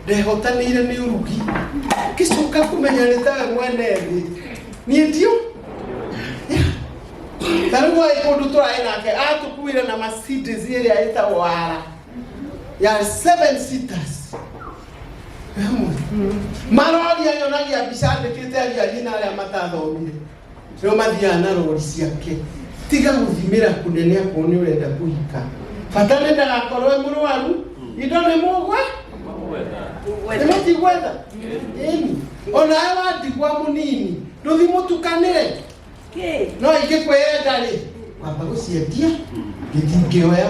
ndehotanire ni urugi kicoka kumenya ni ta mwene thi ni ndio tarugwa ikundu turae nake atukuire na Mercedes ile aita wara ya 7 seaters. Marori anyonagia bishande ya jina ya matathomire no mathiana rori ciake tiga guthimira kunenea kuone urenda kuhika fatane ndagakorwo mũrwaru indo nĩ mũgwe Nĩ gwetha. Ona watigwa mũnini ndũthimũtukanĩre. No ingĩkwenda rĩ kwamba gũciendia gĩtingĩoya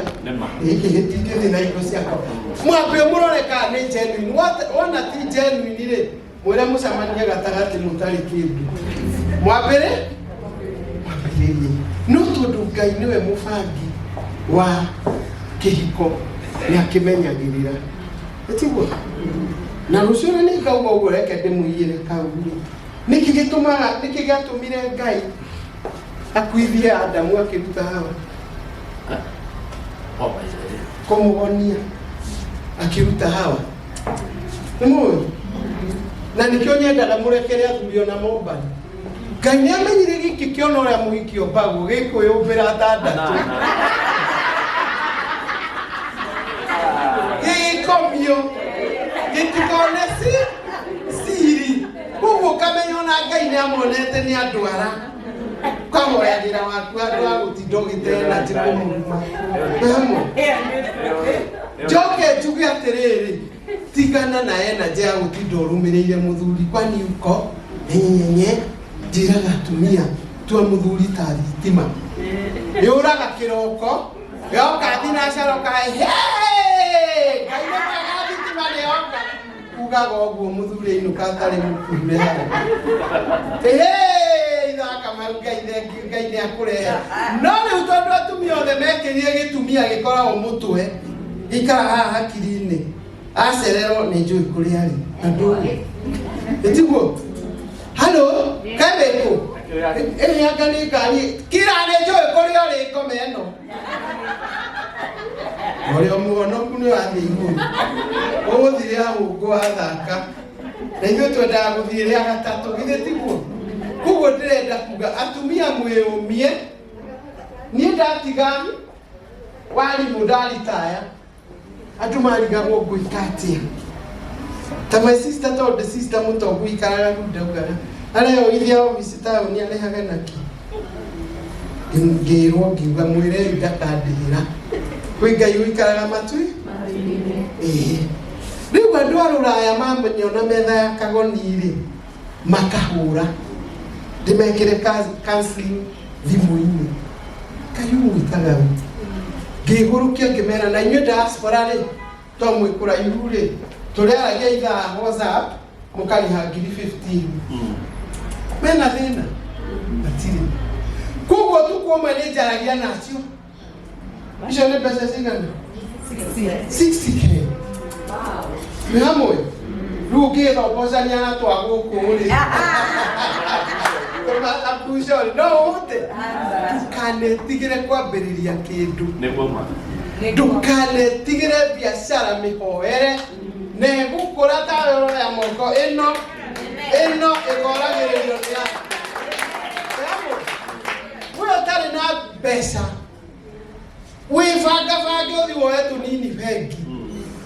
gĩkĩ gĩtingĩthiĩ na indo ciakwa. Mwambie mũrore kana nĩ genuine. Wona ti genuine rĩ mwĩre mũcemanie gatagatĩ mũtarĩ kĩndũ. Mwambĩre no tondũ Ngai nĩwe mũbangi wa kĩhiko nĩ akĩmenyagĩrĩra. Ĩtiguo na rũciũ nĩ ngauga ũguo reke ndĩmũiyĩre kau nĩkĩ gĩtũmaga nĩkĩ gĩatũmire Ngai akuithie Adamu akĩruta Hawa kũmũgonia akĩruta Hawa nĩmũĩ na nĩkĩo nyendaga mũrekere athuri ona mombani. Ngai nĩamenyire gĩkĩ kĩona ũrĩa mũhiki ombagwo gĩkwĩyũmbĩra tandatũ gĩkomio gĩtikone siri koguo kamenya ona Ngai nĩamonete nĩ andwara kahoyagĩra waku andũ a gũtinda ũgĩtena ti kũmũruma njoke njuge atĩrĩrĩ tigana na energy ya gũtinda ũrũmĩrĩire mũthuri kwani uko nyenyenye njĩraga atumia tua mũthuri ta thitima nĩũraga kĩroko yoka thinacara kae Ngai nĩ mwega thitima nĩyoka ugaga ũguo mũthuri ainũka atarĩ mũkuhure hara ithaka Ngai nĩakũrehe. No rĩu tondũ atumia othe mekĩrire gĩtumia gĩkoragwo mũtwe gĩikaraga haha hakiri-inĩ acererwo nĩ njũĩ kũrĩa arĩ na ndũĩ. Ĩtiguo halo kabeko anga nĩ ngari kira nĩ njũĩ kũrĩa ũrĩ ngome ĩno ũrĩa mũhonoku nĩ wathiĩ igũrũ ũgũthire ahũngũ athaka na ithuĩ twendaga gũthiĩ rĩa gatatũ githĩ tiguo. Koguo ndĩrenda kuga atumia mwĩyũmie. Niĩ ndatiga warimũ ndaritaya andũ marigagwo ngũika atĩa ta my sister told the sister mũtongu ikaraga rĩu ndaugaga areyoithia obici taũni arehaga naki ngĩrwo ngiuga mwĩre ndakandĩhĩra kwĩ Ngai ũikaraga matui rĩu andũ a Rũraya mamenyona metha ya kagoni-rĩ makahũra ndĩmekĩre counseling thimũ-inĩ kayũmwĩtaga ngĩgũrũkia ngĩmera na inyuĩ diaspora-rĩ to mwĩkũraihu-rĩ tũrĩaragia ithaa WhatsApp mũkarĩha 15,000 mena thĩna matirĩ. Koguo tukũmwe nĩ njaragia nacio icio nĩ mbeca cigana 60K nĩ hamwe rĩu ũngĩthobocania na twa gũkũ-rĩ no ũte ndũkanetigĩre kwambĩrĩria kĩndũ ndũkanetigĩre biacara mĩhoere na ĩgũkũra ta yoro ya moko ĩno ĩkoragĩrĩrio nĩ we ũtarĩ na mbeca wĩbangabange ũthiĩ woe tũnini bengi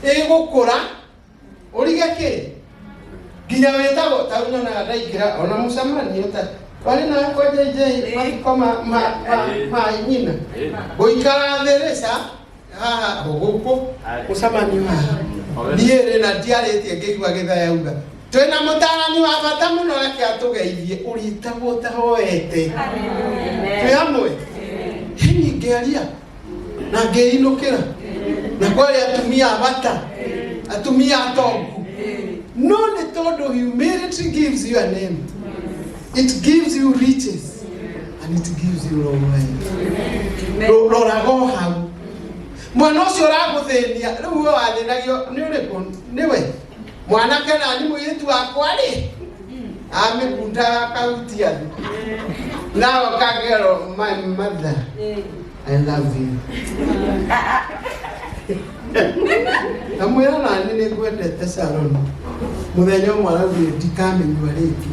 ĩgũkũra ũrige kĩ nginya wĩtagwo ta nyonaga ndaingĩra ona mũcemanio ta wali na kwa JJ mathiko ma nyina gũikara thĩ haha gũkũ mũcemanio haha niĩ na ndiarĩtie ngĩigua gĩthaya uga twĩna mũtarani wa bata mũno reke atũgeithie ũrĩtagwo tahoete twĩ hamwe hihi ngĩaria na ngĩinũkĩra na kwarĩ atumia bata atumia atongu no nĩ tondũ humility gives you a name. It gives you riches and it gives you long life. Rorago hau mwana ũcio ũragũthĩnia rĩu we wathĩnagio nĩ ũrĩkũ nĩwe mwanake na nĩ mũirĩtu wakwa-rĩ amĩkundaga kautia thĩ nao kagerwo my mother I love you namwĩra nani nĩ ngwendete Sharon mũthenya ũmwe araugire ndikamĩnyua rĩngĩ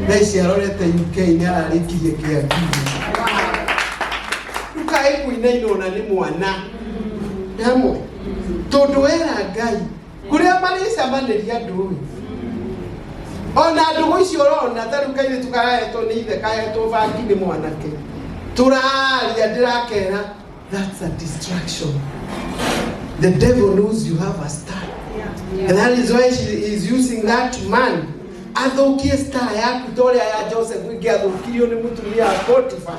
thaa ici arorete UK nĩ ararĩkirie kĩakinya ndũkaĩ kũinaina ona nĩ mwana hamwe tondũ wera Ngai kũrĩa marĩcemanĩria andũ ona ndũgũ icio ũrona ta rĩu kairĩtu karahetwo nĩ ithe kahetwo bangi nĩ mwanake tũraria ndĩrakera that's a distraction. The devil knows you have a star And that is why she is using that man. Athokie star yaku tore ya Joseph wiki athokirio ni mutumia wa Potiphar.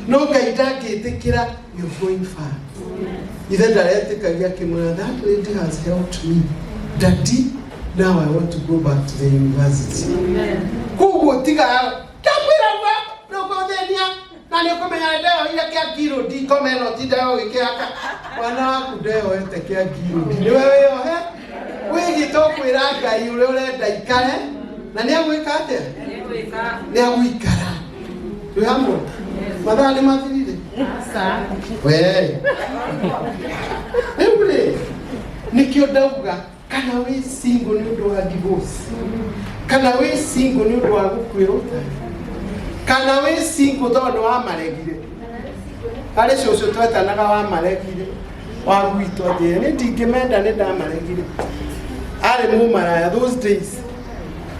No kaitagitikira, you're going far. Either ndaretikagia kimwana, that lady has helped me. Daddy, now I want to go back to the university. Kugo tiga kapira wa no kodenia na ni komenya leo ile kia kilo di komeno tidao ikiaka wana waku deo ete kia kilo ni wewe yo he wigi to kwira Ngai ule urenda ikare na ni agwika atia ni agwikara tu hamwe madali mathirire sa we eure nikio dauga kana we single ni undu wa divorce kana we single ni undu wa gukwiruta kana we single tondu wa maregire kale coco twetanaga wa maregire wa gwitwo thie ni ndingimenda ni ndamaregire ari mu maraya those days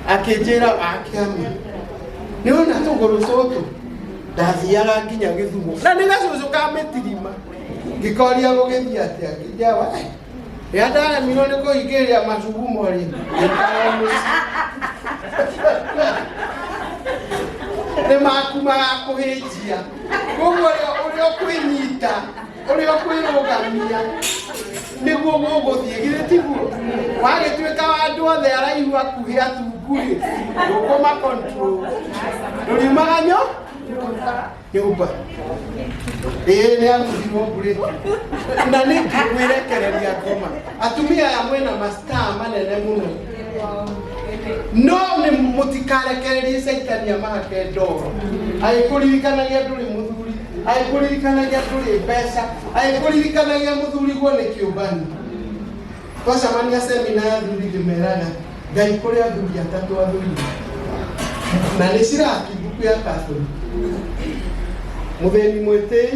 akijira akiama ni ona tuguru coco ndathiaga nginya Githumo na ni gacoco ka metirima ngikoria gugithia atia ngijawa ya ndara mino ni kuingiria macugumo ri ne makuma kuhejia koguo uri okwinyita uri okwirugamia niguo guguthie gire tiguo wagituika andu othe araihu akuhi atunguri ukoma control urimaganyo nyumba ni amuthirwo mburi na ni kwirekereria ngoma atumia ya mwena mastaa manene muno no ni mutikarekererie Saitania mahake ndoro aikurikanagia nduri muthuri aikurikanagia nduri pesa aikurikanagia muthuri gwo ni kiubani twacamania semina ya thuri ndimeraga Ngai kuri athuri atatu athuri na ni ciraki buku ya Catholic mutheni mwitei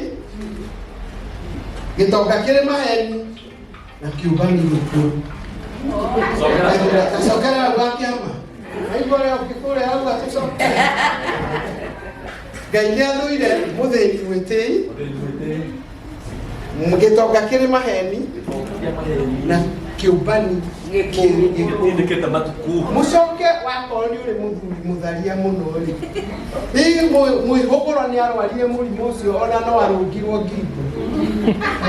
gitoka kire maheni na kiubani gikuo sokera wakiama aigore ukikure au atusoka Ngai athuire mutheni mwitei mugitoka kire maheni na kiubani ndiketa matuku mucoke wakoroni uri muthuri mutharia muno ri mwihuguro ni arwarire murimu ucio ona no arungirwo ngingo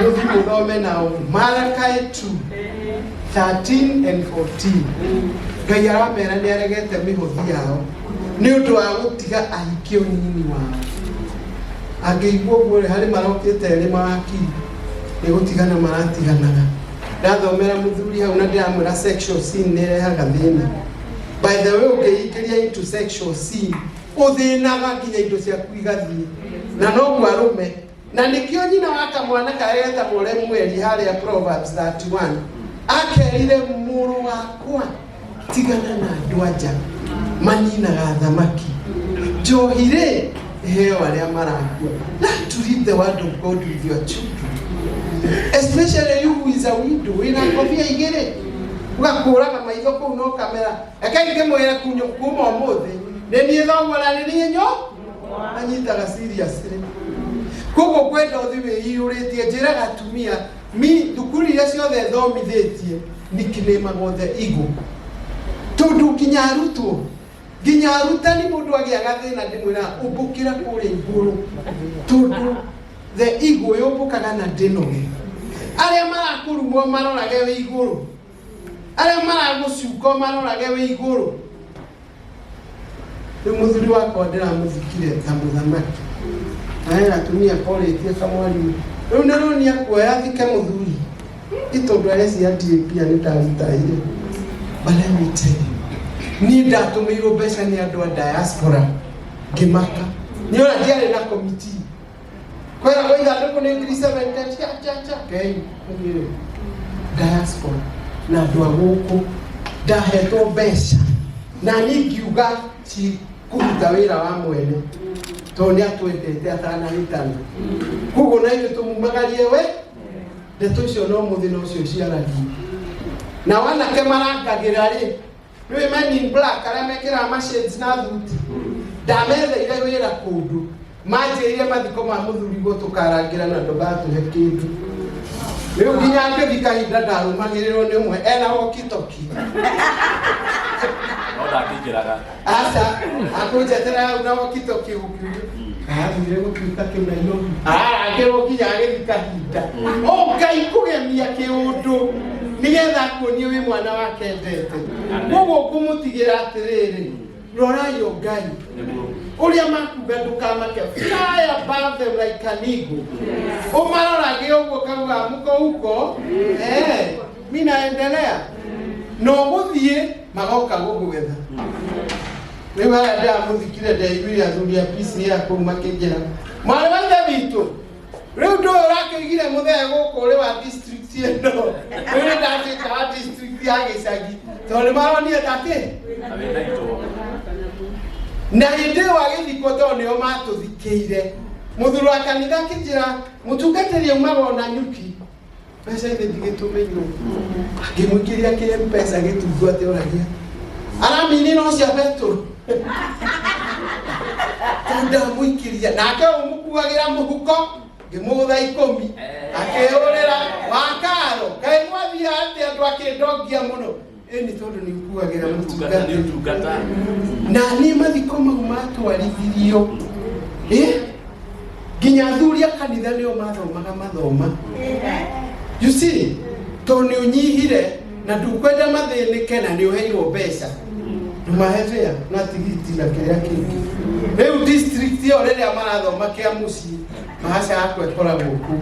muthuri uthome nao Malachi 2:13 and 14 Ngai aramera ni aregete mihuthi yao ni undu wa gutiga ahiki unyini wao angeigwo guo hari marokite ri mawaki ni gutigana maratiganaga ndathomera muthuri hau na ndiramwira sexual sin nirehaga thina. By the way ukeikiria into sexual sin uthinaga nginya indo cia kuigathie na no gwarume na nikio nyina waka mwana kareta mure mweri haria Proverbs 31 akerire muru wakwa tigana na ndwaja maninaga thamaki johire heo aria marakua. Learn to read the word of God with your children, especially you who is a widow. Ina kofia igere ugakuraga maitho ku no kamera akaige mwera kunyo kuma omothe neni thongora nini nyo anyitaga seriously kogo kwenda uthiwe iuritie njira gatumia mi thukuru iria ciothe thomithitie nickname gothe ego tondu kinyarutwo nginyarutani mundu agiaga thina ndimwira umbukira kuri iguru tondu the ego yombukaga na ndinoge aria marakurumwo marorage we iguru aria maragucuko marorage we iguru ni muthuri wakwa ndiramuthikire ta muthamaki aya atumia politie kamwari riu nironia kuoya thike muthuri itondu areci atipia ni ndagitaire but let me tell you ni ndatumirwo mbeca ni andu a diaspora ngimaka ni ona ndiari na committee kwera goitha nduku ni ngiri 70 cha kei diaspora na andu a guku ndahetwo mbeca na ningiuga ci kuruta wira wa mwene to ni atwendete atanahitana kugo na ithu tumumagarie we ndeto icio no muthina ucio ciaragie na wana kemarangagira ri we man in black aria mekira mashades na thuti ndamethe ile wira kundu manjirire mathiko ma muthuri go tukarangira na ndogatuhe kindu Leo nginya angĩthika hinda ndarũmagĩrĩrwo nĩ ũmwe ena walkie-talkie. No ndakĩingĩraga. Aca akũnjetera hau na walkie-talkie gũkiuga. Kathire gũtuĩka kĩu Nairobi. Angĩrwo nginya agĩthika hinda. Ngai kũgemia kĩũndũ nĩgetha kuonio wĩ mwana wake endete. Koguo ngũmũtigĩra atĩrĩrĩ, rorai o Ngai. Ũrĩa makuga ndũkamake. Fly above them like an eagle. Ũmarorage ũguo kauga mko huko. Mimi naendelea. No gũthiĩ magoka gũgwetha. Rĩu aya ndamũthikire ndaiguire athuri a PC ya kũu makĩnjĩra. Mwarĩ wa ithe witũ. Rĩu ndũ ũrakĩigire mũthee gũkũ ũrĩ wa district ĩno. Rĩu ndatuĩka wa district ya gĩcagi. Tondũ nĩmaronire takĩ. Na hĩndĩ ĩyo agĩthikwo tondũ nĩo matũthikĩire. Mũthuri wa kanitha akĩnjĩra mũtungatĩri aumaga ona nyuki. Mbeca ithe ndigĩtũmĩirwo. Ngĩmũingĩria kĩ-M-Pesa gĩtungu atĩ oragia. Aramini no cia betũrũ. Ndamũikĩria nake ũmũkuagĩra mũhuko ngĩmũgũtha 10 akĩhũrĩra wakaro kaĩ mwathia atĩ andũ akĩndongia mũno ĩni tondũ nĩ ũkuagĩra mũtungata na niĩ mathiko mau matwarithirio nginya athuri a kanitha nĩo mathomaga mathoma. You see, tondũ nĩ ũnyihire na ndũkwenda mathĩnĩke na nĩ ũheirwo mbeca ndũmahebea na tigiti na kĩrĩa kĩngĩ. Rĩu district ĩyo rĩrĩa marathoma kĩa mũciĩ mahaca yakwa ĩkoragwo kũu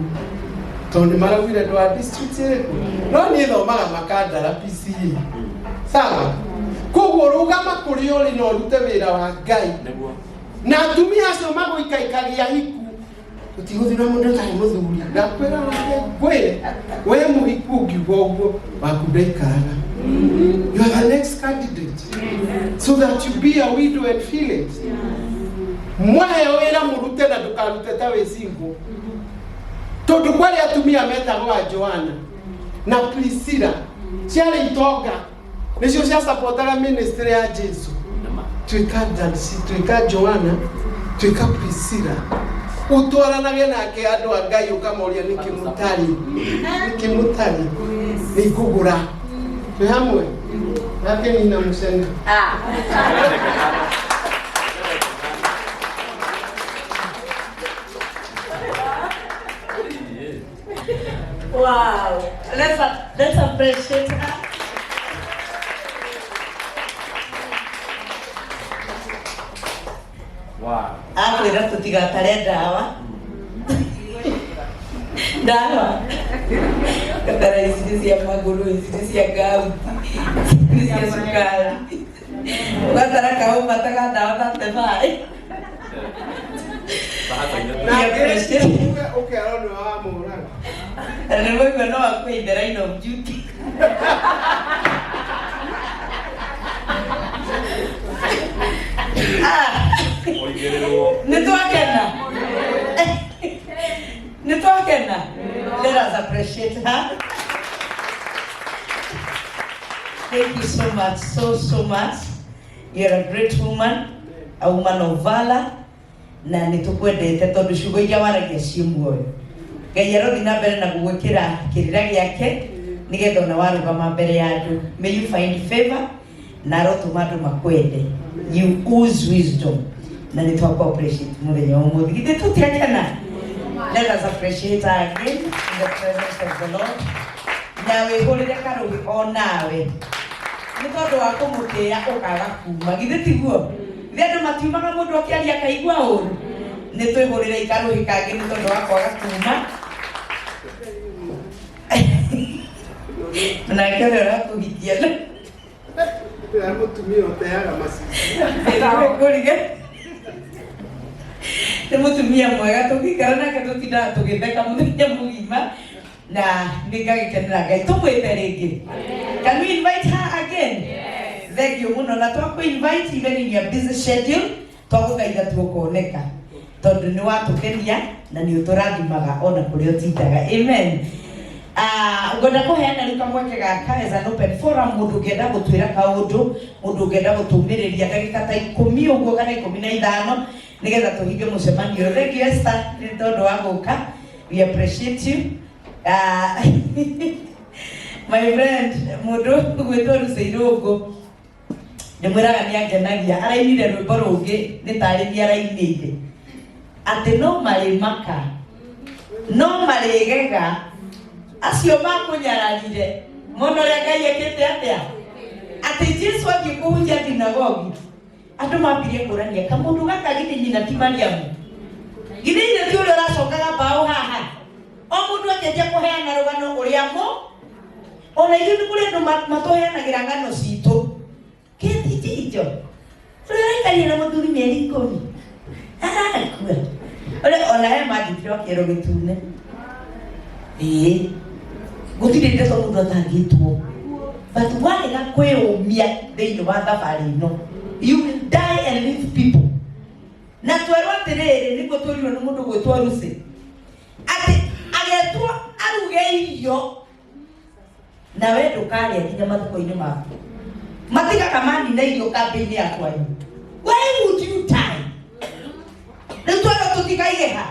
tondũ nĩ maraugire andũ a district ĩrĩkũ no niĩ thomaga makandara PCE. Sawa, koguo rũgama kũrĩa ũrĩ na ũrute wĩra wa Ngai na atumia acio magũikaikagia hiku ũtigũthira mũndũ tarĩ mũthuri ndakwĩra we mũhiku ũngiuga ũguo waku ndaikaraga. You are the next candidate so that you be a widow and feel it. Mwahe wĩra mũrute na ndũkarute ta wĩ single. Tondũ kwari atumia metagwo a Joana na Priscilla ciarĩ itonga nĩcio cia supportaga ministry ya Jesu. Twĩka Joana twĩka Priscilla utwaranage nake andũ a Ngai ũkamoria nĩkĩ mũtari nĩ ngũgũra twĩ hamwe nake nina mũcene. Wow, let's appreciate her. Wow. Akwĩra tũtigatare ndawa katara ici cia magũrũ ici cia ngauti ici cia cukari ũgatara kaũma taga ndawa na tebari nĩ mũigua no akuĩ the line of duty. Nitwakena. Let us appreciate her. Thank you so much, so much. You're a great woman, a woman of valor. Na nitukwendete tondu ciugo iria waragia ciĩ muoyo. Ngai arothi na mbere na gũgwĩkĩra kĩrĩra gĩake nĩgetha ona warũgama mbere ya andũ. May you find favor na arotũma andũ makwende. You ooze wisdom. Na nitwakwa appreciate mũthenya wa ũmũthĩ. Githĩ tũtiakena? Let us appreciate her again in the presence of the Lord. Nawe hũrĩre karũĩ o nawe. Nĩ tondũ wa kũmũtĩa ũkaga kuma. Githĩ tiguo? Githĩ andũ matiumaga mũndũ akĩaria akaigua ũru? Nĩ twĩhũrĩre karũĩ kangĩ nĩ tondũ wa kwaga kuma. Nake ũrĩa ũrakũhikia mũtumia ũteaga macini. Nĩ mũtumia mwega tũgĩikara nake tũtindaga tũgĩtheka mũthenya mũgima na nĩngagĩkenera Ngai. Tũmwĩte rĩngĩ. Can we invite her again? Thank you mũno na twakũ-invite even in your busy schedule twagũthaitha tuokoneka tondũ nĩ watũkenia na nĩ ũtũrathimaga ona kũrĩa ũtindaga. Amen. Ngwenda kũheana rĩu kamweke gaka as an open forum. Mũndũ ũngĩenda gũtwĩra kaũndũ, mũndũ ũngĩenda gũtũmĩrĩria ndagĩka ta 10 ũguo kana 15 nĩgetha tũhinge mũcemanio. Thank you Esther nĩ tondũ wa gũka. We appreciate you. My friend, mundu gwitwo Ruseirogo ndimwiraga ni angenagia arainire rwimbo rungi nitarithia arainire ati no marimaka no marigega acio makunyararire muno ria Ngai ekite atia ati Jesu agikuhunjia thinagogi andu mambirie kurania kamundu gaka githii nyina ti Mariamu githii ine ti uria uracokaga mbao haha o mundu akenjia kuheana rugano uria mo ona ithuĩ nĩ kũrĩ andũ matũheanagira ng'ano citũ kĩtitinjo tũraikaria na mũthuri mĩeri 10 arakua ona he manjĩtire kĩero gĩtune gũtirĩ ndeto mũndũ atangĩtwo but warega kwĩũmia thĩinĩ wa thabarĩ ĩno you will die and leave people na twerwo atĩrĩrĩ nĩguo twĩrirwo nĩ mũndũ gwĩtwo Lucy atĩ agetwo aruge irio na we ndukaria nginya mathuko-inĩ maku matigaga manina irio kambĩ-inĩ yakwa why would you die rĩu twara tũtikaige ha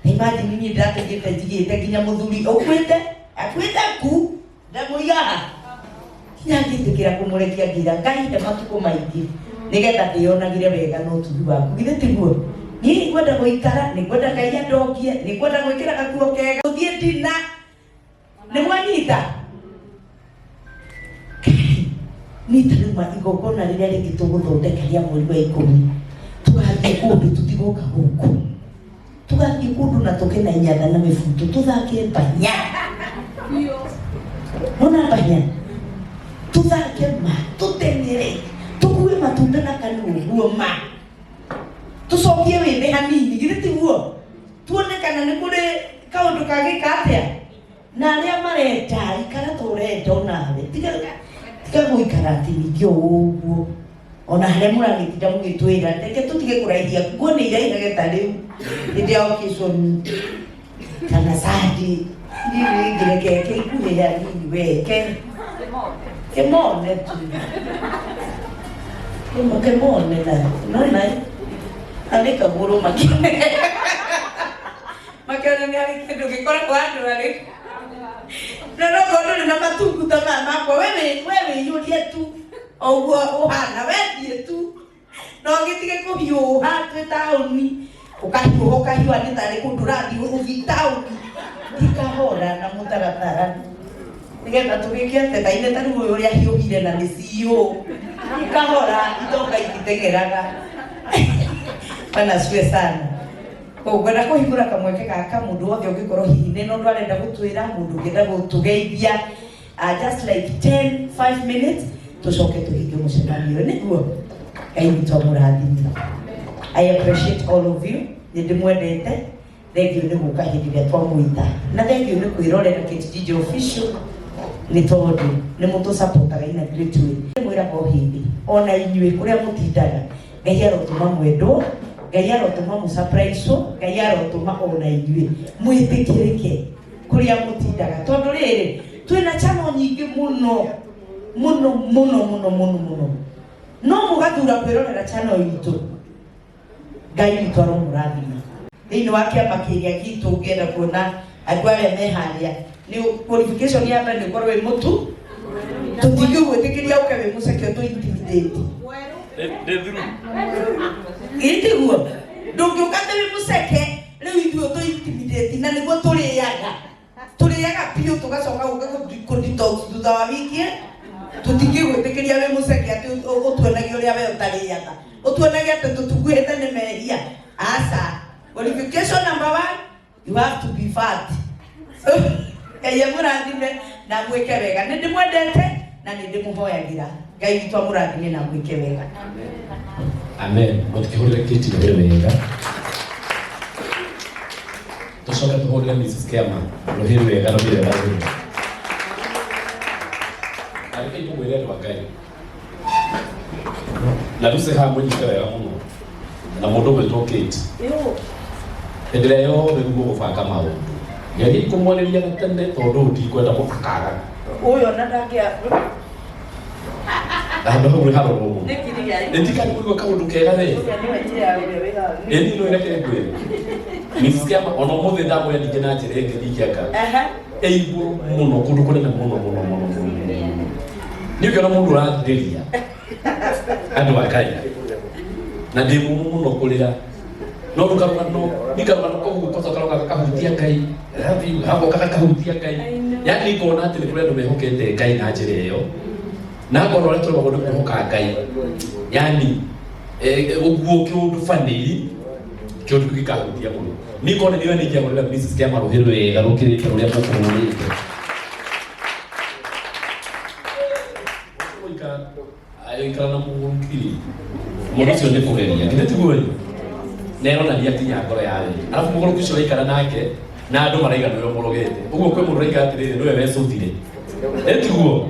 imagine niĩ ndategete njigĩte nginya mũthuri akuĩte ku ndamũiga ha nginya ngĩtĩkĩra kũmũrekia ngira Ngai nde matukũ maingĩ nĩgetha ndĩonagire wega na ũtugi waku githĩ tiguo niĩ ngwenda gũikara nĩngwenda Ngai andongie nĩngwenda gwĩkĩra gakuo kega gũthiĩ ndina nĩ mwanyita nita rĩu igongona rĩrĩa rĩngĩ tũgũthondeka mweri wa 10 tũgathiĩ kũndũ tũtigoka gũkũ tũgathiĩ kũndũ na tũkena inyatha na mĩbuto tũthake mbanya mona mbanya tũthake ma tũteng'ere tũkue matunda na kanũguo ma tũcokie wĩthĩ hanini githĩ tiguo tuone kana nĩ kũrĩ kaũndũ kangĩka atĩa na arĩa marenda ikara tũrenda onawe tiga gũikara atĩ ningĩ ũguo ona harĩa mũragĩtinda mũgĩtwĩra reke tũtige kũraithia nguo nĩ irairaga ta rĩu hĩndĩ ya occasion kana sadi nĩrĩngĩreke ikuhĩra nini weke kĩmone tu kĩmone nona arĩ kagũrũ makĩona nĩ arĩ kĩndũ gĩkoragwo andũ arĩ na no kono na matungu ta makwa wewe yũrie tu oguo ũhana wendie tu no gĩtige kũhiũha twĩ taũni ũkahiũha ũkahiũha nĩ tarĩ kũndũ ũrathiĩ ũthiĩ taũni tikahora na mũtaratara nĩgetha tũgĩke ateta-inĩ ta rĩu ũyũ ũrĩa hiũhire na nĩ CEO tikahora itonga ititeng'eraga bana ciwe sana ngwenda kũhingũra kamweke gaka mũndũ wothe ũngĩkorwo hihi nĩ ũndũ arenda gũtwĩra mũndũ ũngĩenda gũtũgeithia just like 5 minutes tũcoke tũhinge mũcemanio nĩguo Ngai witũ amũrathime. I appreciate all of you nĩ ndĩmwendete thengiũ nĩ gũka hĩndĩ ĩrĩa twamwĩta na thengiũ nĩ kwĩrorera KTDJ official nĩ tondũ nĩ mũtũsupportaga in a great way mwĩraga o hĩndĩ ona inyuĩ kũrĩa mũtindaga Ngai arotũma mwendwo Ngai arotũma mũsurprise Ngai arotũma ona inyuĩ mwĩtĩkĩrĩke kũrĩa mũtindaga tondũ rĩrĩ twĩna channel nyingĩ mũno no mũgathura kwĩrorera channel itũ Ngai witũ aromũrathima thĩinĩ wa kĩama kĩrĩa gitũ ũngĩenda kuona andũ arĩa me harĩa nĩ qualification ya mbere nĩ ũkorwo wĩ mũtu tũtingĩgwĩtĩkĩria ũke wĩ mũceke tũ intimidate itiguo ndũngĩũka wĩ mũceke rĩu ithuĩ tũ intimidate na nĩguo tũrĩaga biũ tũgacoka gũka kũ-detox thutha wa wiki tũtingĩgwĩtĩkĩria wĩ mũceke atĩ ũtuonagia ũrĩa we ũtarĩaga ũtuonagia atĩ tũtuguhĩte nĩ mehia aca qualification number 1 you have to be fat Ngai amũrathime na mwĩke wega nĩ ndĩmwendete na nĩ ndĩmũhoyagĩra Ngai witũ amũrathime na mwĩke wega amen mũtikĩhũrĩre kĩti nĩ wega tũcoke tũhũrĩre Mrs. Kema rũhĩ rwega na mĩrega rwega arĩke imũgwĩre andũ a Ngai na Lucy haha mũnyite wega mũno na mũndũ gwĩtwo Kate hĩndĩ ĩrĩa yothe nĩguo gũbanga maũndũ geria kũmwarĩria na tene tondũ ndikwenda mũtakaga ũyũ ona ndangĩa ndo hau haro romo etika kuigo kaundu kega we eni no ina kile kweli nisikia ono mothe ndamo ya dikena njire ngidikiaka eigu muno kundu kunene muno ni ukiona mundu arathiria andu akaya na ndimu muno kulira no rukaruga no nikaruga no koguo karuga kahutia Ngai rabi hapo kahutia Ngai yani iko na tele kule mehokete Ngai na njire yo na ngoro leto bagodo kuhoka Ngai yani uguo kiundu fani kiundu gikahutia muno niko na niwe nikia gorera business kia maruhiro wega rukirite uria mukururite oika ayikana na mungiri murucio ni kugeria ngite tiguo nero na dia kinya ngoro yawe alafu mugoro kucio ikara nake na andu maraiga niwe murogete uguo kwe mundu raiga atirire niwe wecutire etiguo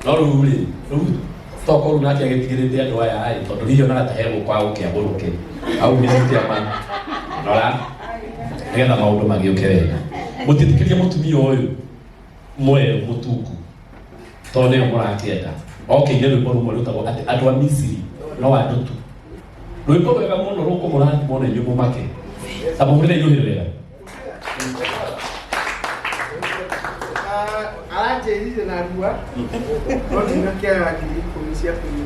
no ruri toko ru nake agitigirite andu aya ai tondu rio na tahego kwa ukiaburuke au misitia mana nora ngetha maundu magiuke wega mutitikirie mutumia uyu mwe mutuku tondu ni murakienda okay ndio rwimbo rumwe rutagwo ati andu a Misiri no andu tu rwimbo rwega muno ruko murandi mona nyumo make sababu ile yuhiro wega araje hizo na rua no ninakia akili komisia kwenye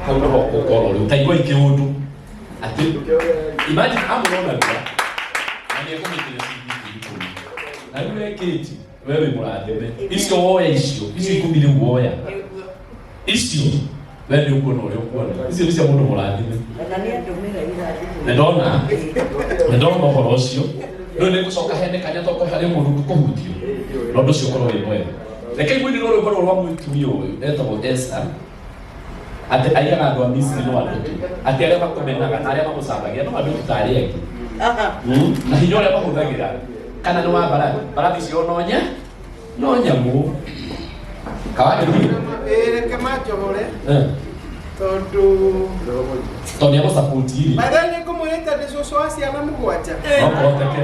hau no kokoro ru taigwa ikiundu ati imagine amurona rua na ni kumitire sisi na rua kiti wewe murathime icio woya icio ikumire woya icio wewe uko no leo kuona icio icio mundu murathime na ndona mohoro ucio no ne kucoka hene kanya toko hari mundu kuhutio no ndo cio korwo imwe reke gwini no rwimbo rwa mutumia uyu etagwo Esther ati aiga andu a Misiri no andu ati aria makomenaga na aria mamucambagia no andu tutari eki na hinya uria mahuthagira kana ni wa barathi cio no nyamu kawade ni reke majogore tondu ya support hili baada ni kumuleta de soso asiana mugwanja okoteke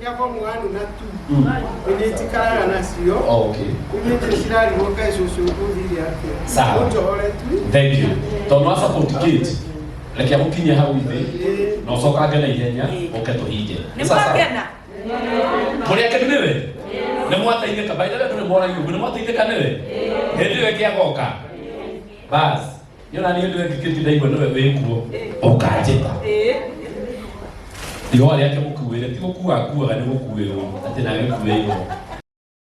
yako mwana na tu ni tikara na sio okay ni tisirali woka soso kudili yake sawa thank you tondu support kit reke amukinya hau ithi no soka ngena ihenya oke tuhije sasa muri akeniwe ne mwataine kabaida ndio mbona yuko ne mwataine kanewe ndio yake agoka bas yona ni ndio kikiti daigo ndio wekuo okajeta ndio wale yake mukuwele tiko kuwa ni mukuwele ati na wekuwe